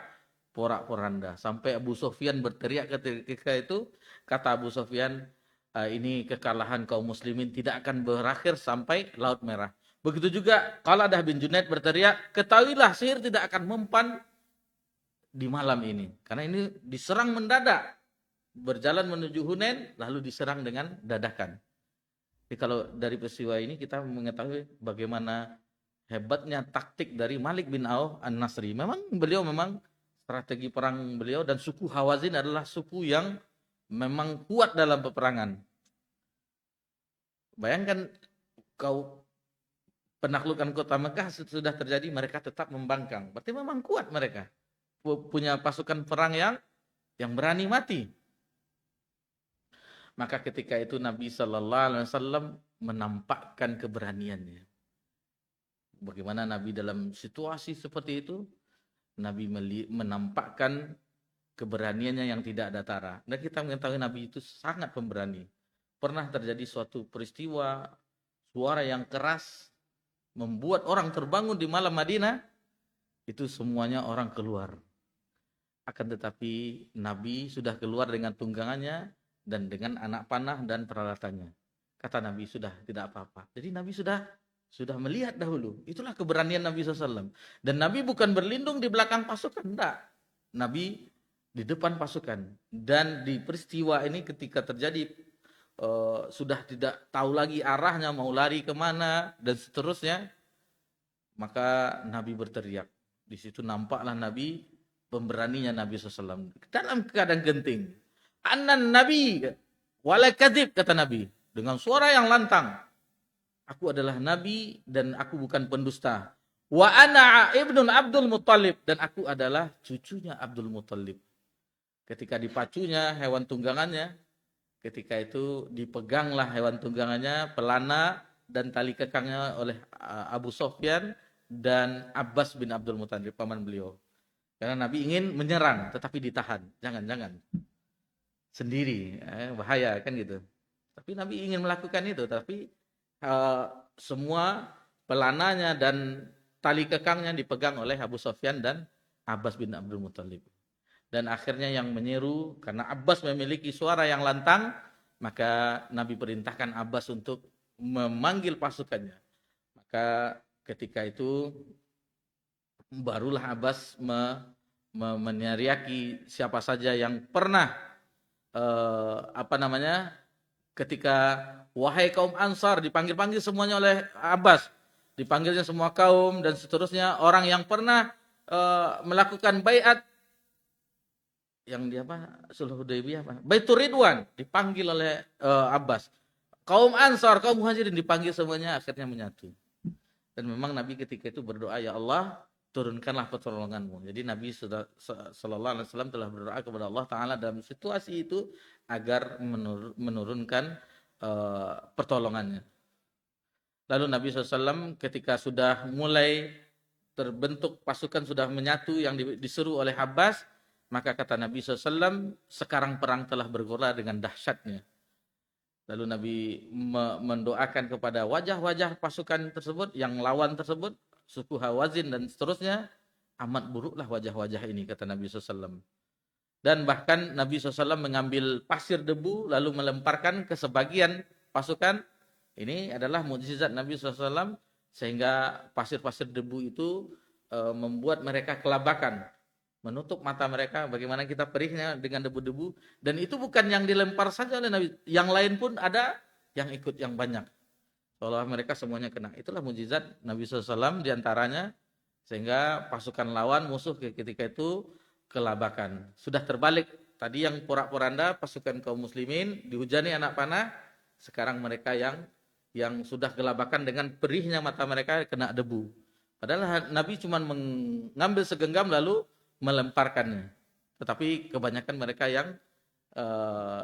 porak-poranda. Sampai Abu Sufyan berteriak ketika itu, kata Abu Sufyan, ini kekalahan kaum muslimin tidak akan berakhir sampai Laut Merah. Begitu juga Qaladah bin Junaid berteriak, ketahuilah sihir tidak akan mempan di malam ini. Karena ini diserang mendadak. Berjalan menuju Hunain, lalu diserang dengan dadakan. Jadi kalau dari peristiwa ini kita mengetahui bagaimana hebatnya taktik dari Malik bin Auf An-Nasri. Beliau memang strategi perang beliau, dan suku Hawazin adalah suku yang memang kuat dalam peperangan. Bayangkan kau penaklukan kota Mekah sudah terjadi, mereka tetap membangkang. Berarti memang kuat mereka. Punya pasukan perang yang berani mati. Maka ketika itu Nabi Sallallahu Alaihi Wasallam menampakkan keberaniannya. Bagaimana Nabi dalam situasi seperti itu, Nabi menampakkan keberaniannya yang tidak ada tara. Dan kita mengetahui Nabi itu sangat pemberani. Pernah terjadi suatu peristiwa, suara yang keras membuat orang terbangun di malam Madinah, itu semuanya orang keluar. Akan tetapi Nabi sudah keluar dengan tunggangannya dan dengan anak panah dan peralatannya. Kata Nabi, sudah tidak apa-apa. Jadi Nabi sudah melihat dahulu. Itulah keberanian Nabi SAW. Dan Nabi bukan berlindung di belakang pasukan, tidak. Nabi di depan pasukan. Dan di peristiwa ini ketika terjadi, sudah tidak tahu lagi arahnya, mau lari kemana, dan seterusnya, maka Nabi berteriak. Di situ nampaklah Nabi, pemberaninya Nabi SAW. Dalam keadaan genting. Anan Nabi, wala kadzib, kata Nabi. Dengan suara yang lantang. Aku adalah Nabi dan aku bukan pendusta. Wa ana ibnu Abdul Muttalib. Dan aku adalah cucunya Abdul Muttalib. Ketika dipacunya hewan tunggangannya, ketika itu dipeganglah hewan tunggangannya, pelana dan tali kekangnya oleh Abu Sufyan dan Abbas bin Abdul Muttalib, paman beliau. Karena Nabi ingin menyerang, tetapi ditahan. Jangan. Sendiri, bahaya kan gitu. Tapi Nabi ingin melakukan itu, tapi semua pelananya dan tali kekangnya dipegang oleh Abu Sufyan dan Abbas bin Abdul Muttalib. Dan akhirnya yang menyeru, karena Abbas memiliki suara yang lantang, maka Nabi perintahkan Abbas untuk memanggil pasukannya. Maka ketika itu barulah Abbas meneriaki siapa saja yang pernah ketika wahai kaum Ansar, dipanggil-panggil semuanya oleh Abbas, dipanggilnya semua kaum dan seterusnya, orang yang pernah melakukan baiat yang Sulh Hudaybiyah Baitur Ridwan dipanggil oleh Abbas. Kaum Ansar, kaum Muhajirin dipanggil semuanya, akhirnya menyatu. Dan memang Nabi ketika itu berdoa, ya Allah, turunkanlah pertolonganmu. Jadi Nabi sallallahu alaihi wasallam telah berdoa kepada Allah Ta'ala dalam situasi itu agar menurunkan pertolongannya. Lalu Nabi SAW ketika sudah mulai terbentuk pasukan, sudah menyatu yang disuruh oleh Abbas, maka kata Nabi SAW, sekarang perang telah bergolak dengan dahsyatnya. Lalu Nabi mendoakan kepada wajah-wajah pasukan tersebut, yang lawan tersebut, suku Hawazin dan seterusnya, amat buruklah wajah-wajah ini, kata Nabi SAW. Dan bahkan Nabi SAW mengambil pasir debu, lalu melemparkan ke sebagian pasukan. Ini adalah mukjizat Nabi SAW, sehingga pasir-pasir debu itu membuat mereka kelabakan, menutup mata mereka. Bagaimana kita perihnya dengan debu-debu. Dan itu bukan yang dilempar saja oleh Nabi, yang lain pun ada yang ikut yang banyak, seolah mereka semuanya kena. Itulah mukjizat Nabi SAW diantaranya, sehingga pasukan lawan musuh ketika itu kelabakan. Sudah terbalik, tadi yang porak-poranda pasukan kaum muslimin dihujani anak panah, sekarang mereka yang sudah kelabakan dengan perihnya mata mereka kena debu. Padahal Nabi cuma mengambil segenggam lalu melemparkannya. Tetapi kebanyakan mereka yang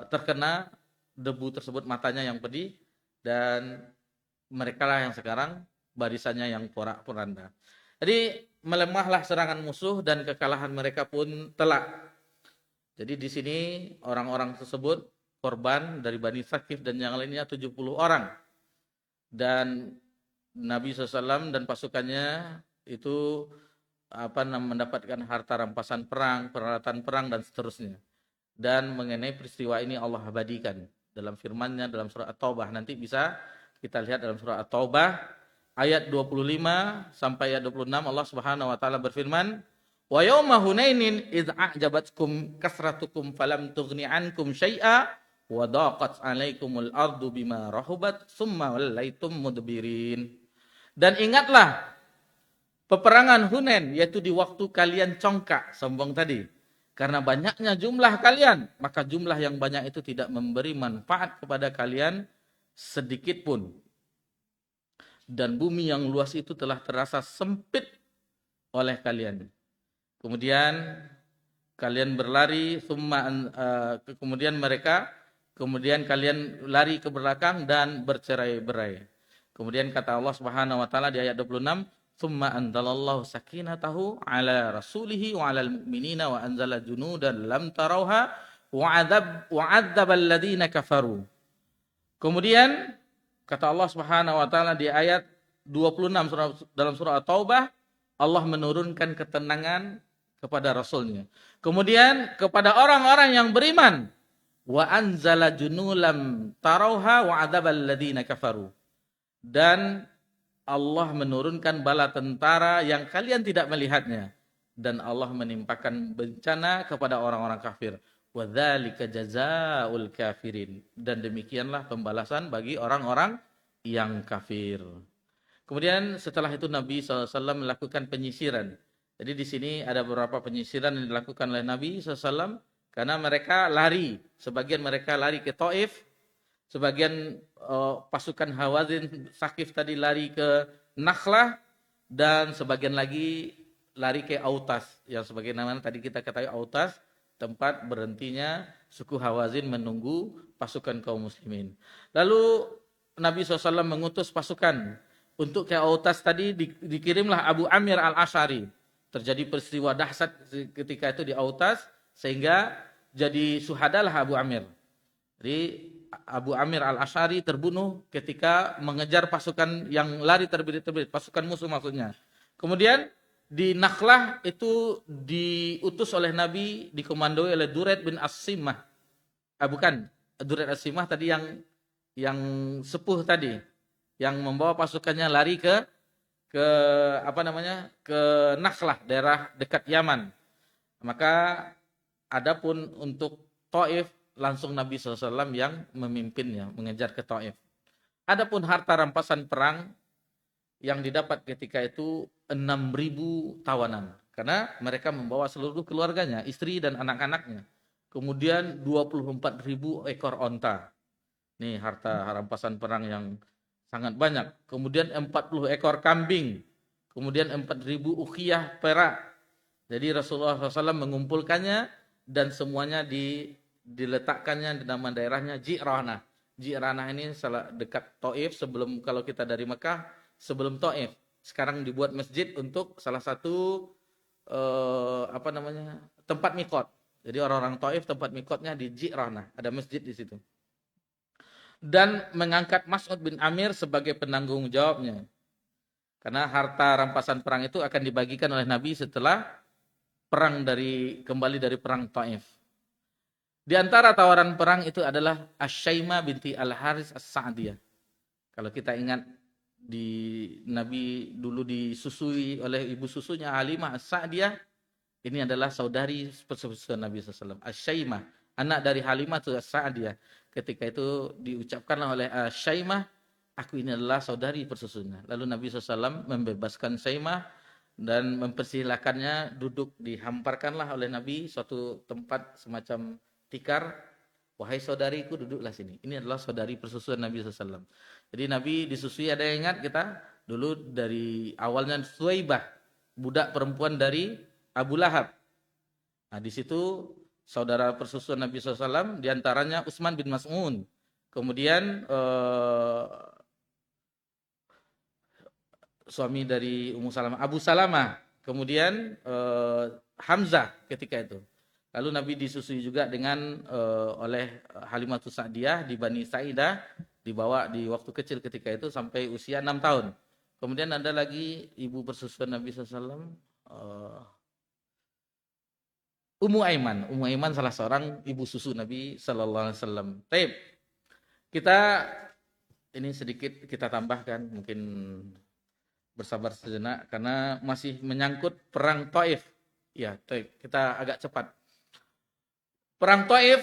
terkena debu tersebut, matanya yang pedih, dan mereka lah yang sekarang barisannya yang porak-poranda. Jadi melemahlah serangan musuh dan kekalahan mereka pun telak. Jadi di sini orang-orang tersebut korban dari Bani Tsaqif dan yang lainnya 70 orang. Dan Nabi SAW dan pasukannya itu mendapatkan harta rampasan perang, peralatan perang dan seterusnya. Dan mengenai peristiwa ini Allah abadikan dalam firman-Nya dalam surah At-Taubah. Nanti bisa kita lihat dalam surah At-Taubah ayat 25 sampai ayat 26. Allah Subhanahu wa taala berfirman, "Wa yauma Hunainin idz a'jabatkum kasratukum falam tughni ankum syai'a wa daqat 'alaikumul ardu bima rahubat tsumma wallaitum mudbirin." Dan ingatlah peperangan Hunain, yaitu di waktu kalian congkak, sombong tadi. Karena banyaknya jumlah kalian, maka jumlah yang banyak itu tidak memberi manfaat kepada kalian sedikit pun. Dan bumi yang luas itu telah terasa sempit oleh kalian. Kemudian kalian berlari, kemudian kalian lari ke belakang dan bercerai-berai. Kemudian kata Allah Subhanahu wa taala di ayat 26, "Tsumma anzalallahu sakinatahu 'ala rasulihi wa 'alal mu'minina wa anzala junudan lam tarauha wa 'adzabal ladzina kafaru." Kemudian kata Allah Subhanahu wa taala di ayat 26 dalam surah At-Taubah, Allah menurunkan ketenangan kepada Rasulnya. Kemudian kepada orang-orang yang beriman, wa anzala junulam tarauha wa 'adzabal ladzina kafaru. Dan Allah menurunkan bala tentara yang kalian tidak melihatnya, dan Allah menimpakan bencana kepada orang-orang kafir. Wa dzalika jazaa'ul kafirin. Dan demikianlah pembalasan bagi orang-orang yang kafir. Kemudian setelah itu Nabi SAW melakukan penyisiran. Jadi di sini ada beberapa penyisiran yang dilakukan oleh Nabi SAW karena mereka lari. Sebagian mereka lari ke Taif, sebagian pasukan Hawazin Tsaqif tadi lari ke Nakhlah, dan sebagian lagi lari ke Autas, yang sebagaimana tadi kita ketahui Autas tempat berhentinya suku Hawazin menunggu pasukan kaum muslimin. Lalu Nabi SAW mengutus pasukan untuk ke Autas tadi, dikirimlah Abu Amir al-Asy'ari. Terjadi peristiwa dahsyat ketika itu di Autas, sehingga jadi syuhadalah Abu Amir. Jadi Abu Amir al-Asy'ari terbunuh ketika mengejar pasukan yang lari terbirit-birit, pasukan musuh maksudnya. Kemudian di Nakhlah itu diutus oleh Nabi, dikomandoi oleh Duraid bin As-Simah. Bukan, Duraid As-Simah tadi yang sepuh tadi, yang membawa pasukannya lari ke ke Nakhlah, daerah dekat Yaman. Maka adapun untuk Taif langsung Nabi SAW yang memimpinnya mengejar ke Taif. Adapun harta rampasan perang yang didapat ketika itu 6.000 tawanan. Karena mereka membawa seluruh keluarganya, istri dan anak-anaknya. Kemudian 24.000 ekor onta. Nih harta rampasan perang yang sangat banyak. Kemudian 40 ekor kambing. Kemudian 4.000 uqiyah perak. Jadi Rasulullah SAW mengumpulkannya dan semuanya diletakkannya di nama daerahnya Ji'ranah. Ji'ranah ini salah dekat Taif sebelum, kalau kita dari Mekah, sebelum Taif. Sekarang dibuat masjid untuk salah satu tempat mikot. Jadi orang-orang Taif tempat mikotnya di Ji'ranah, ada masjid di situ. Dan mengangkat Mas'ud bin Amir sebagai penanggung jawabnya. Karena harta rampasan perang itu akan dibagikan oleh Nabi setelah kembali dari perang Taif. Di antara tawaran perang itu adalah Asyaimah binti Al-Haris As-Sa'diyah. Kalau kita ingat Nabi dulu disusui oleh ibu susunya Halimah As-Sa'diyah, ini adalah saudari persusuan Nabi SAW. Asyaimah, anak dari Halimah As-Sa'diyah. Ketika itu diucapkanlah oleh Asyaimah, aku ini adalah saudari persusunya. Lalu Nabi SAW membebaskan Syaimah dan mempersilahkannya duduk, dihamparkanlah oleh Nabi suatu tempat semacam tikar. Wahai saudariku, duduklah sini. Ini adalah saudari persusuan Nabi SAW. Jadi Nabi disusui, ada yang ingat kita dulu dari awalnya Suwaibah, budak perempuan dari Abu Lahab. Nah di situ saudara persusuan Nabi SAW, diantaranya Utsman bin Mas'un. Kemudian suami dari Ummu Salamah, Abu Salamah, kemudian Hamzah ketika itu. Lalu Nabi disusui juga dengan oleh Halimatus Sa'diyah di Bani Sa'idah, dibawa di waktu kecil ketika itu sampai usia 6 tahun. Kemudian ada lagi ibu persusuan Nabi SAW, Ummu Aiman. Ummu Aiman salah seorang ibu susu Nabi SAW. Baik, kita ini sedikit kita tambahkan, mungkin bersabar sejenak karena masih menyangkut perang Taif. Ya, kita agak cepat. Perang Taif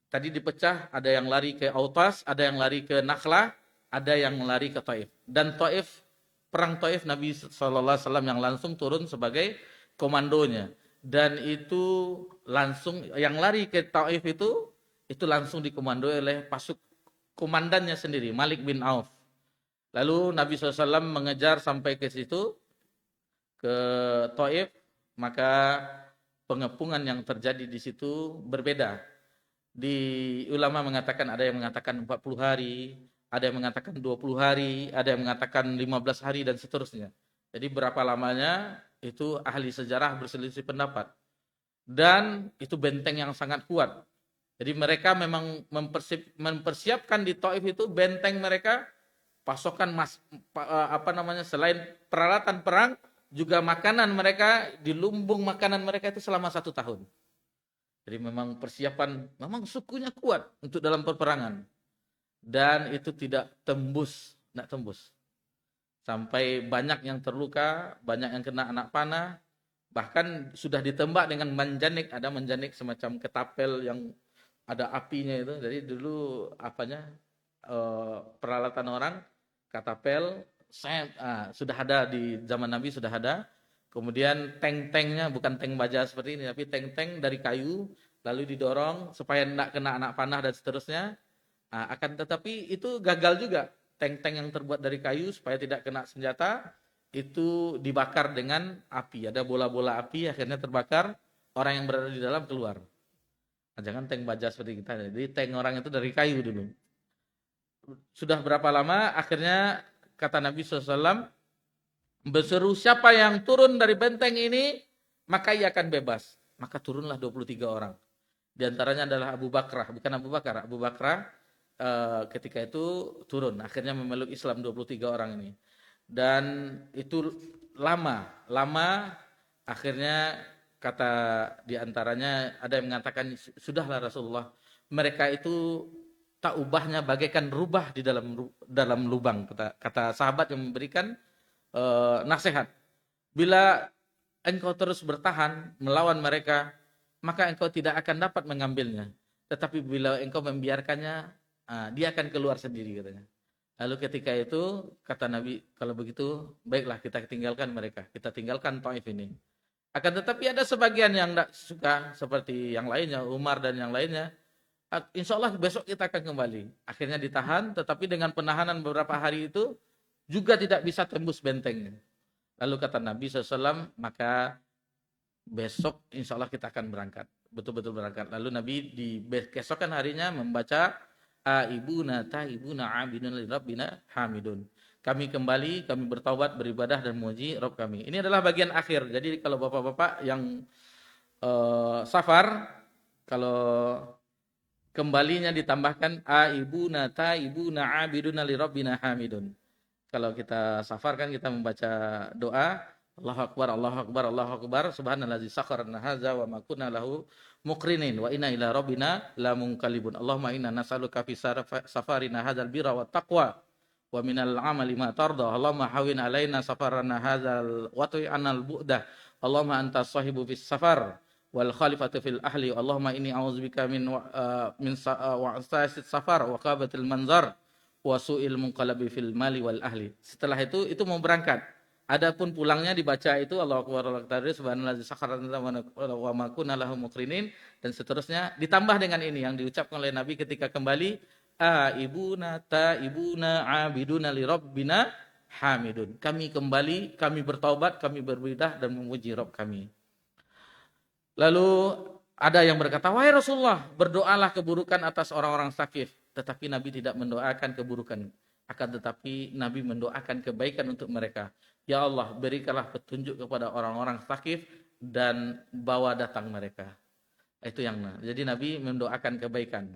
tadi dipecah, ada yang lari ke Autas, ada yang lari ke Nakhlah, ada yang lari ke Taif. Dan Taif, perang Taif Nabi SAW yang langsung turun sebagai komandonya. Dan itu langsung yang lari ke Taif itu langsung dikomandoi oleh komandannya sendiri, Malik bin Auf. Lalu Nabi SAW mengejar sampai ke situ, ke Taif, maka pengepungan yang terjadi di situ berbeda. Di ulama mengatakan, ada yang mengatakan 40 hari, ada yang mengatakan 20 hari, ada yang mengatakan 15 hari dan seterusnya. Jadi berapa lamanya itu ahli sejarah berselisih pendapat. Dan itu benteng yang sangat kuat. Jadi mereka memang mempersiapkan di Taif itu benteng mereka, pasokan selain peralatan perang, juga makanan mereka, di lumbung makanan mereka itu selama 1 tahun. Jadi memang persiapan, memang sukunya kuat untuk dalam peperangan. Dan itu tidak tembus. Sampai banyak yang terluka, banyak yang kena anak panah, bahkan sudah ditembak dengan manjanik, ada manjanik semacam ketapel yang ada apinya itu. Jadi dulu peralatan orang, katapel, sudah ada di zaman Nabi, sudah ada. Kemudian tank-tanknya bukan tank baja seperti ini, tapi tank-tank dari kayu, lalu didorong supaya tidak kena anak panah dan seterusnya. Akan tetapi itu gagal juga. Tank-tank yang terbuat dari kayu supaya tidak kena senjata, itu dibakar dengan api. Ada bola-bola api, akhirnya terbakar, orang yang berada di dalam keluar. Jangan tank baja seperti kita. Jadi tank orang itu dari kayu dulu. Sudah berapa lama, akhirnya kata Nabi SAW, berseru, siapa yang turun dari benteng ini, maka ia akan bebas. Maka turunlah 23 orang. Di antaranya adalah Abu Bakrah, bukan Abu Bakar. Abu Bakrah ketika itu turun, akhirnya memeluk Islam 23 orang ini. Dan itu lama. Akhirnya kata diantaranya ada yang mengatakan, sudahlah Rasulullah, mereka itu tak ubahnya bagaikan rubah di dalam lubang. Kata sahabat yang memberikan nasihat. Bila engkau terus bertahan melawan mereka, maka engkau tidak akan dapat mengambilnya. Tetapi bila engkau membiarkannya, dia akan keluar sendiri, katanya. Lalu ketika itu kata Nabi, kalau begitu baiklah kita tinggalkan mereka, kita tinggalkan Taif ini. Akan tetapi ada sebagian yang tidak suka, seperti yang lainnya, Umar dan yang lainnya. Insya Allah besok kita akan kembali. Akhirnya ditahan, tetapi dengan penahanan beberapa hari itu juga tidak bisa tembus bentengnya. Lalu kata Nabi SAW, maka besok insya Allah kita akan berangkat. Betul-betul berangkat. Lalu Nabi di keesokan harinya membaca Aibuna ta'ibuna abidun li rabbina hamidun. Kami kembali, kami bertaubat, beribadah dan memuji Rabb kami. Ini adalah bagian akhir. Jadi kalau bapak-bapak yang safar, kalau kembalinya ditambahkan Aibuna ta'ibuna abidun li rabbina hamidun. Kalau kita safar kan kita membaca doa Allahu Akbar, Allahu Akbar, Allahu Akbar, subhanallazi sakharana hadza wa ma kunna lahu muqrinin wa inna ila rabbina lamunqalibun. Allahumma inna nas'aluka fi safarina hadzal birra wat taqwa wa minal amali ma tarda. Allahumma hawin alaina safarana hadzal wa tu'anal bu'dah. Allahumma anta sahibu fis safar wal khalifatu fil ahli. Allahumma inni a'udzubika min wa'sasis safar wa qabatil manzar wa su'il munqalabi fil mali wal ahli. Setelah itu mau berangkat. Adapun pulangnya dibaca itu Allahu Akbar, Allahu Akbar, subhanallazi sakharana wa ma kunna lahu muqrinin dan seterusnya, ditambah dengan ini yang diucapkan oleh Nabi ketika kembali, Aibuna ta'ibuna abiduna li rabbina hamidun. Kami kembali, kami bertaubat, kami beribadah dan memuji Rabb kami. Lalu ada yang berkata, wahai Rasulullah, berdoalah keburukan atas orang-orang Saqif. Tetapi Nabi tidak mendoakan keburukan. Akan tetapi Nabi mendoakan kebaikan untuk mereka. Ya Allah, berikanlah petunjuk kepada orang-orang Saqif dan bawa datang mereka. Itu yang jadi Nabi mendoakan kebaikan.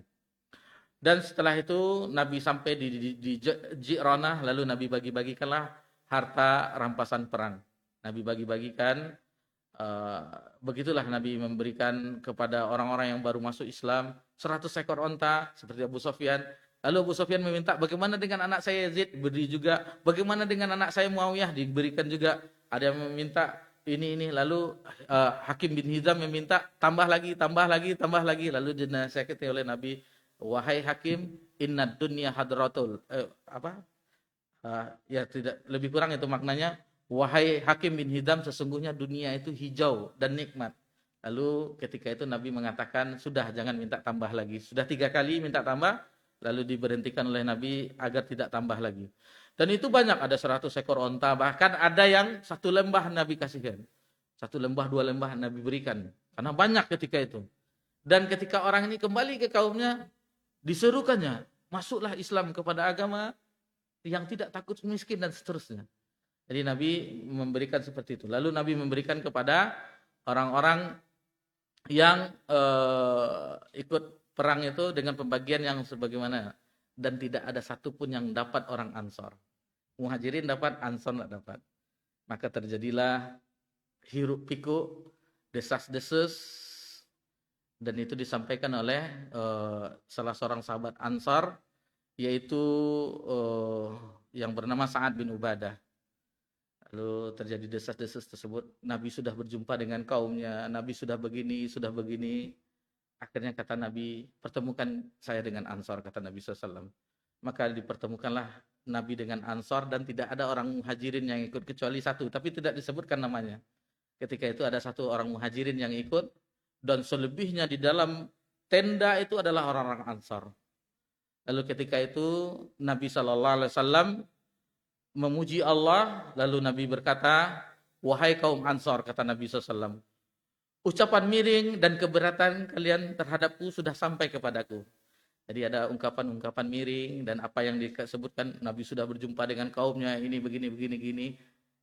Dan setelah itu Nabi sampai di Ji'ranah, lalu Nabi bagi-bagikanlah harta rampasan perang. Nabi bagi-bagikan, begitulah Nabi memberikan kepada orang-orang yang baru masuk Islam 100 ekor onta seperti Abu Sufyan. Lalu Abu Sufyan meminta, bagaimana dengan anak saya Yazid? Beri juga. Bagaimana dengan anak saya Muawiyah? Diberikan juga. Ada yang meminta ini. Lalu Hakim bin Hizam meminta, tambah lagi. Lalu dinasihati oleh Nabi, wahai Hakim, innad dunya hadratul. Ya tidak, lebih kurang itu maknanya. Wahai Hakim bin Hizam, sesungguhnya dunia itu hijau dan nikmat. Lalu ketika itu Nabi mengatakan, sudah jangan minta tambah lagi. Sudah 3 kali minta tambah. Lalu diberhentikan oleh Nabi agar tidak tambah lagi. Dan itu banyak, ada 100 ekor onta, bahkan ada yang 1 lembah Nabi kasihkan. 1 lembah, 2 lembah Nabi berikan. Karena banyak ketika itu. Dan ketika orang ini kembali ke kaumnya, diserukannya, masuklah Islam kepada agama yang tidak takut miskin dan seterusnya. Jadi Nabi memberikan seperti itu. Lalu Nabi memberikan kepada orang-orang yang ikut perang itu dengan pembagian yang sebagaimana, dan tidak ada satupun yang dapat orang Ansor. Muhajirin dapat, Ansor tidak dapat. Maka terjadilah hiruk pikuk, desas-desus, dan itu disampaikan oleh salah seorang sahabat Ansor, yaitu yang bernama Sa'ad bin Ubadah. Lalu terjadi desas-desus tersebut. Nabi sudah berjumpa dengan kaumnya, Nabi sudah begini. Akhirnya kata Nabi, pertemukan saya dengan Ansor, kata Nabi SAW. Maka dipertemukanlah Nabi dengan Ansor, dan tidak ada orang Muhajirin yang ikut kecuali 1, tapi tidak disebutkan namanya. Ketika itu ada 1 orang Muhajirin yang ikut, dan selebihnya di dalam tenda itu adalah orang-orang Ansor. Lalu ketika itu Nabi SAW memuji Allah, lalu Nabi berkata, wahai kaum Ansor, kata Nabi SAW, ucapan miring dan keberatan kalian terhadapku sudah sampai kepadaku. Jadi ada ungkapan-ungkapan miring dan apa yang disebutkan, Nabi sudah berjumpa dengan kaumnya, ini begini.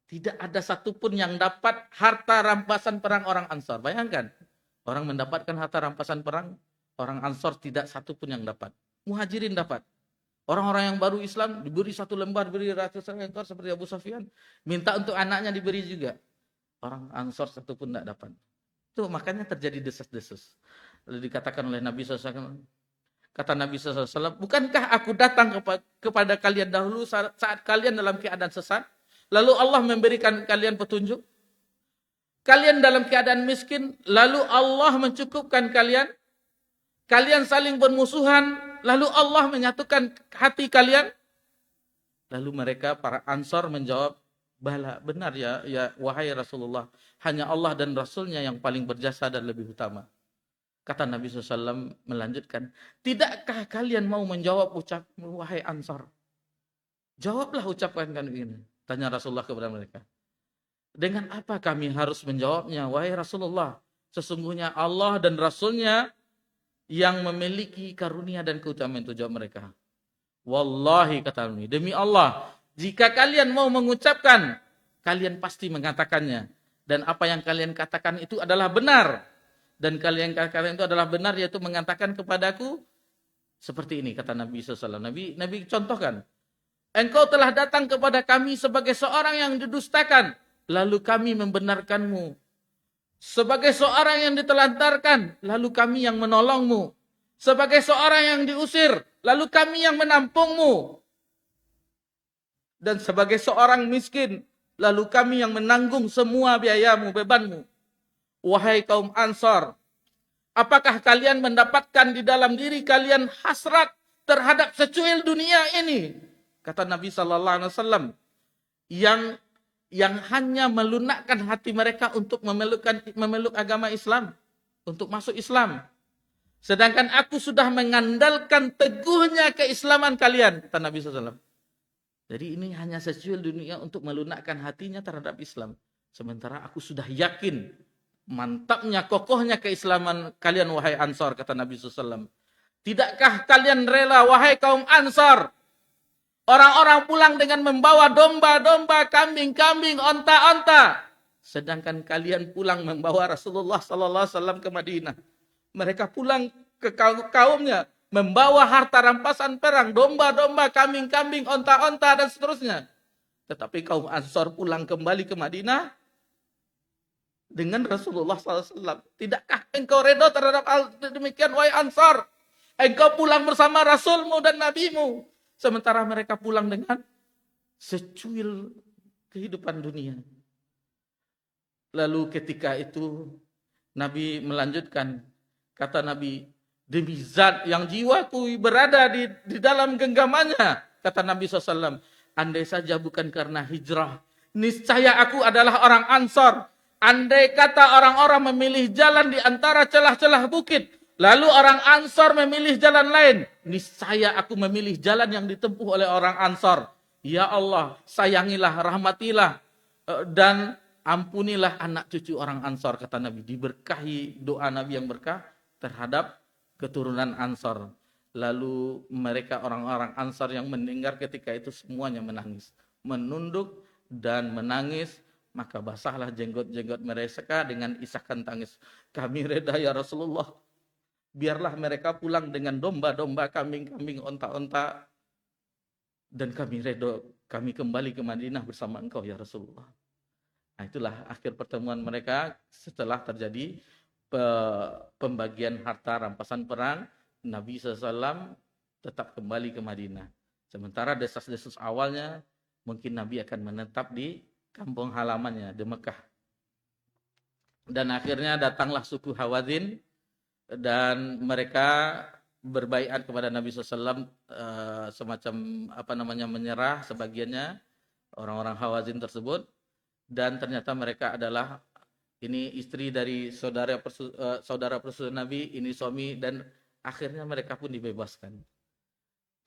Tidak ada satupun yang dapat harta rampasan perang orang Ansor. Bayangkan, orang mendapatkan harta rampasan perang, orang Ansor tidak satupun yang dapat. Muhajirin dapat. Orang-orang yang baru Islam diberi satu lembar, diberi ratusan ekor seperti Abu Sufyan. Minta untuk anaknya diberi juga. Orang Ansor satu pun tidak dapat. Itu makanya terjadi desas-desus. Lalu dikatakan oleh Nabi SAW, kata Nabi SAW, bukankah aku datang kepada kalian dahulu saat kalian dalam keadaan sesat? Lalu Allah memberikan kalian petunjuk. Kalian dalam keadaan miskin, lalu Allah mencukupkan kalian. Kalian saling bermusuhan, lalu Allah menyatukan hati kalian. Lalu mereka, para Ansor menjawab, bala, benar ya wahai Rasulullah. Hanya Allah dan Rasulnya yang paling berjasa dan lebih utama. Kata Nabi SAW melanjutkan, tidakkah kalian mau menjawab wahai Ansor? Jawablah ucapan kami ini. Tanya Rasulullah kepada mereka. Dengan apa kami harus menjawabnya? Wahai Rasulullah, sesungguhnya Allah dan Rasulnya yang memiliki karunia dan keutamaan. Itu jawab mereka. Wallahi, kata Nabi, demi Allah, jika kalian mau mengucapkan, kalian pasti mengatakannya. Dan apa yang kalian katakan itu adalah benar. Dan kalian katakan itu adalah benar, yaitu mengatakan kepadaku, seperti ini, kata Nabi SAW. Nabi contohkan, engkau telah datang kepada kami sebagai seorang yang didustakan, lalu kami membenarkanmu. Sebagai seorang yang ditelantarkan, lalu kami yang menolongmu. Sebagai seorang yang diusir, lalu kami yang menampungmu. Dan sebagai seorang miskin, lalu kami yang menanggung semua biayamu, bebanmu. Wahai kaum Ansar, apakah kalian mendapatkan di dalam diri kalian hasrat terhadap secuil dunia ini? Kata Nabi SAW, yang hanya melunakkan hati mereka untuk memeluk agama Islam, untuk masuk Islam. Sedangkan aku sudah mengandalkan teguhnya keislaman kalian, kata Nabi SAW. Jadi ini hanya secuil dunia untuk melunakkan hatinya terhadap Islam. Sementara aku sudah yakin mantapnya, kokohnya keislaman kalian, wahai Ansar, kata Nabi SAW. Tidakkah kalian rela, wahai kaum Ansar, orang-orang pulang dengan membawa domba-domba, kambing-kambing, onta-onta, sedangkan kalian pulang membawa Rasulullah SAW ke Madinah. Mereka pulang ke kaumnya membawa harta rampasan perang, domba-domba, kambing-kambing, onta-onta, dan seterusnya. Tetapi kaum Ansar pulang kembali ke Madinah dengan Rasulullah SAW. Tidakkah engkau reda terhadap hal demikian, wahai Ansar? Engkau pulang bersama Rasulmu dan Nabimu. Sementara mereka pulang dengan secuil kehidupan dunia. Lalu ketika itu Nabi melanjutkan, kata Nabi, demi zat yang jiwaku berada di dalam genggamannya, kata Nabi SAW, andai saja bukan karena hijrah, niscaya aku adalah orang Ansar. Andai kata orang-orang memilih jalan di antara celah-celah bukit, lalu orang Ansar memilih jalan lain, niscaya aku memilih jalan yang ditempuh oleh orang Ansar. Ya Allah, sayangilah, rahmatilah, dan ampunilah anak cucu orang Ansar, kata Nabi. Diberkahi doa Nabi yang berkah terhadap keturunan Ansar. Lalu mereka orang-orang Ansar yang mendengar ketika itu semuanya menangis, menunduk dan menangis. Maka basahlah jenggot-jenggot mereka dengan isakan tangis. Kami reda ya Rasulullah. Biarlah mereka pulang dengan domba-domba, kambing-kambing, onta-onta. Dan kami reda, kami kembali ke Madinah bersama engkau ya Rasulullah. Nah, itulah akhir pertemuan mereka setelah terjadi pembagian harta rampasan perang. Nabi SAW tetap kembali ke Madinah. Sementara desas-desus awalnya mungkin Nabi akan menetap di kampung halamannya di Mekah. Dan akhirnya datanglah suku Hawazin dan mereka berbaiat kepada Nabi SAW, semacam menyerah sebagiannya orang-orang Hawazin tersebut. Dan ternyata mereka adalah ini istri dari saudara persusuan Nabi, ini suami, dan akhirnya mereka pun dibebaskan.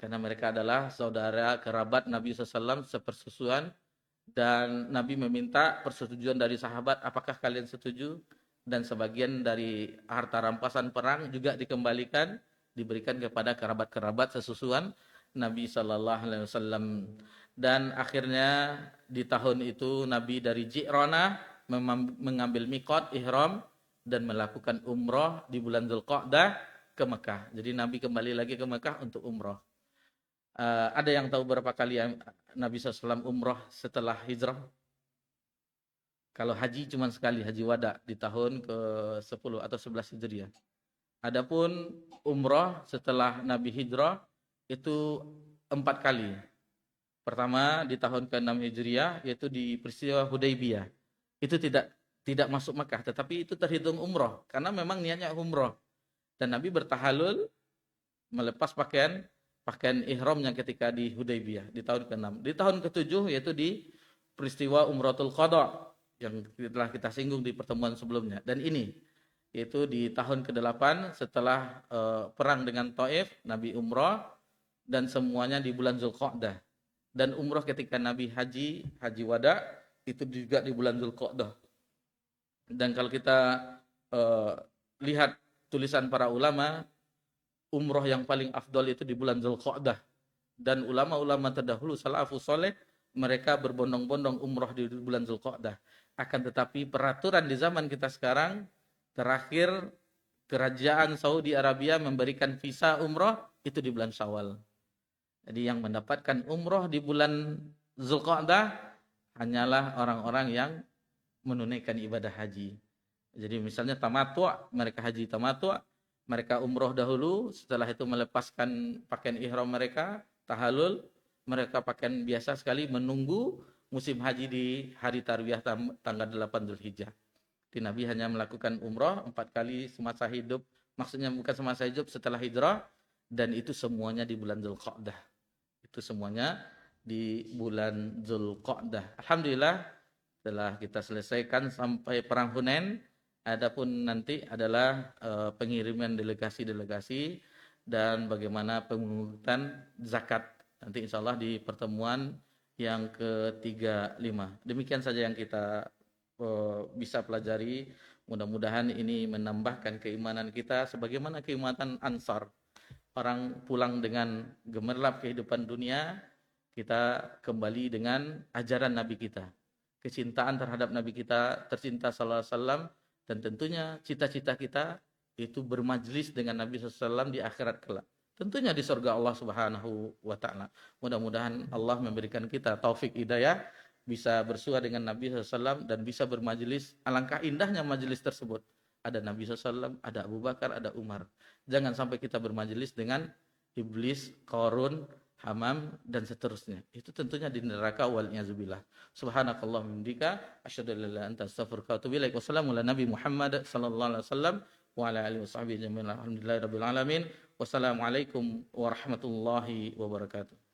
Karena mereka adalah saudara kerabat Nabi SAW sepersusuan. Dan Nabi meminta persetujuan dari sahabat, apakah kalian setuju? Dan sebagian dari harta rampasan perang juga dikembalikan, diberikan kepada kerabat-kerabat sesusuan Nabi SAW. Dan akhirnya di tahun itu Nabi dari Ji'rana mengambil miqat ihram dan melakukan umrah di bulan Dzulqa'dah ke Mekah. Jadi Nabi kembali lagi ke Mekah untuk umrah. Ada yang tahu berapa kali Nabi SAW umrah setelah hijrah? Kalau haji cuma sekali, haji wada di tahun ke-10 atau 11 Hijriah. Adapun umrah setelah Nabi hijrah itu 4 kali. Pertama di tahun ke-6 Hijriah, yaitu di peristiwa Hudaybiyah. Itu tidak masuk Makkah, tetapi itu terhitung umrah karena memang niatnya umrah. Dan Nabi bertahalul melepas pakaian ihramnya ketika di Hudaybiyah di tahun ke-6. Di tahun ke-7 yaitu di peristiwa Umratul Qadha yang telah kita singgung di pertemuan sebelumnya. Dan ini yaitu di tahun ke-8 setelah perang dengan Taif, Nabi umrah dan semuanya di bulan Zulqa'dah. Dan umrah ketika Nabi haji wada itu juga di bulan Zulqa'dah. Dan kalau kita lihat tulisan para ulama, umrah yang paling afdol itu di bulan Zulqa'dah. Dan ulama-ulama terdahulu salafus saleh mereka berbondong-bondong umrah di bulan Zulqa'dah. Akan tetapi peraturan di zaman kita sekarang, terakhir kerajaan Saudi Arabia memberikan visa umrah itu di bulan Syawal. Jadi yang mendapatkan umrah di bulan Zulqa'dah hanyalah orang-orang yang menunaikan ibadah haji. Jadi misalnya tamattu', mereka haji tamattu', mereka umrah dahulu, setelah itu melepaskan pakaian ihram mereka, tahallul, mereka pakaian biasa sekali menunggu musim haji di hari tarwiyah tanggal 8 Dzulhijjah. Di Nabi hanya melakukan umrah 4 kali semasa hidup, maksudnya bukan semasa hidup, setelah hijrah, dan itu semuanya di bulan Zulqa'dah. Itu semuanya di bulan Zulqa'dah. Alhamdulillah telah kita selesaikan sampai perang Hunain. Adapun nanti adalah pengiriman delegasi-delegasi dan bagaimana pemungutan zakat. Nanti insya Allah di pertemuan yang ke-35. Demikian saja yang kita bisa pelajari. Mudah-mudahan ini menambahkan keimanan kita sebagaimana keimanan Ansar. Orang pulang dengan gemerlap kehidupan dunia, kita kembali dengan ajaran Nabi kita. Kecintaan terhadap Nabi kita tercinta sallallahu alaihi wasallam, dan tentunya cita-cita kita itu bermajlis dengan Nabi SAW di akhirat kelak. Tentunya di surga Allah Subhanahu wa taala. Mudah-mudahan Allah memberikan kita taufik hidayah bisa bersua dengan Nabi SAW dan bisa bermajlis. Alangkah indahnya majlis tersebut. Ada Nabi SAW, ada Abu Bakar, ada Umar. Jangan sampai kita bermajlis dengan iblis, Qarun, Hamam dan seterusnya. Itu tentunya di neraka wal iazubillah. Subhanakallahumma hamdika asyhadu an la ilaha illa anta astaghfiruka wa atubu ilaik. Wassalamu ala nabi Muhammad sallallahu alaihi wasallam wa ala alihi washabbihi jami'an. Alhamdulillahirabbil alamin. Wassalamualaikum warahmatullahi wabarakatuh.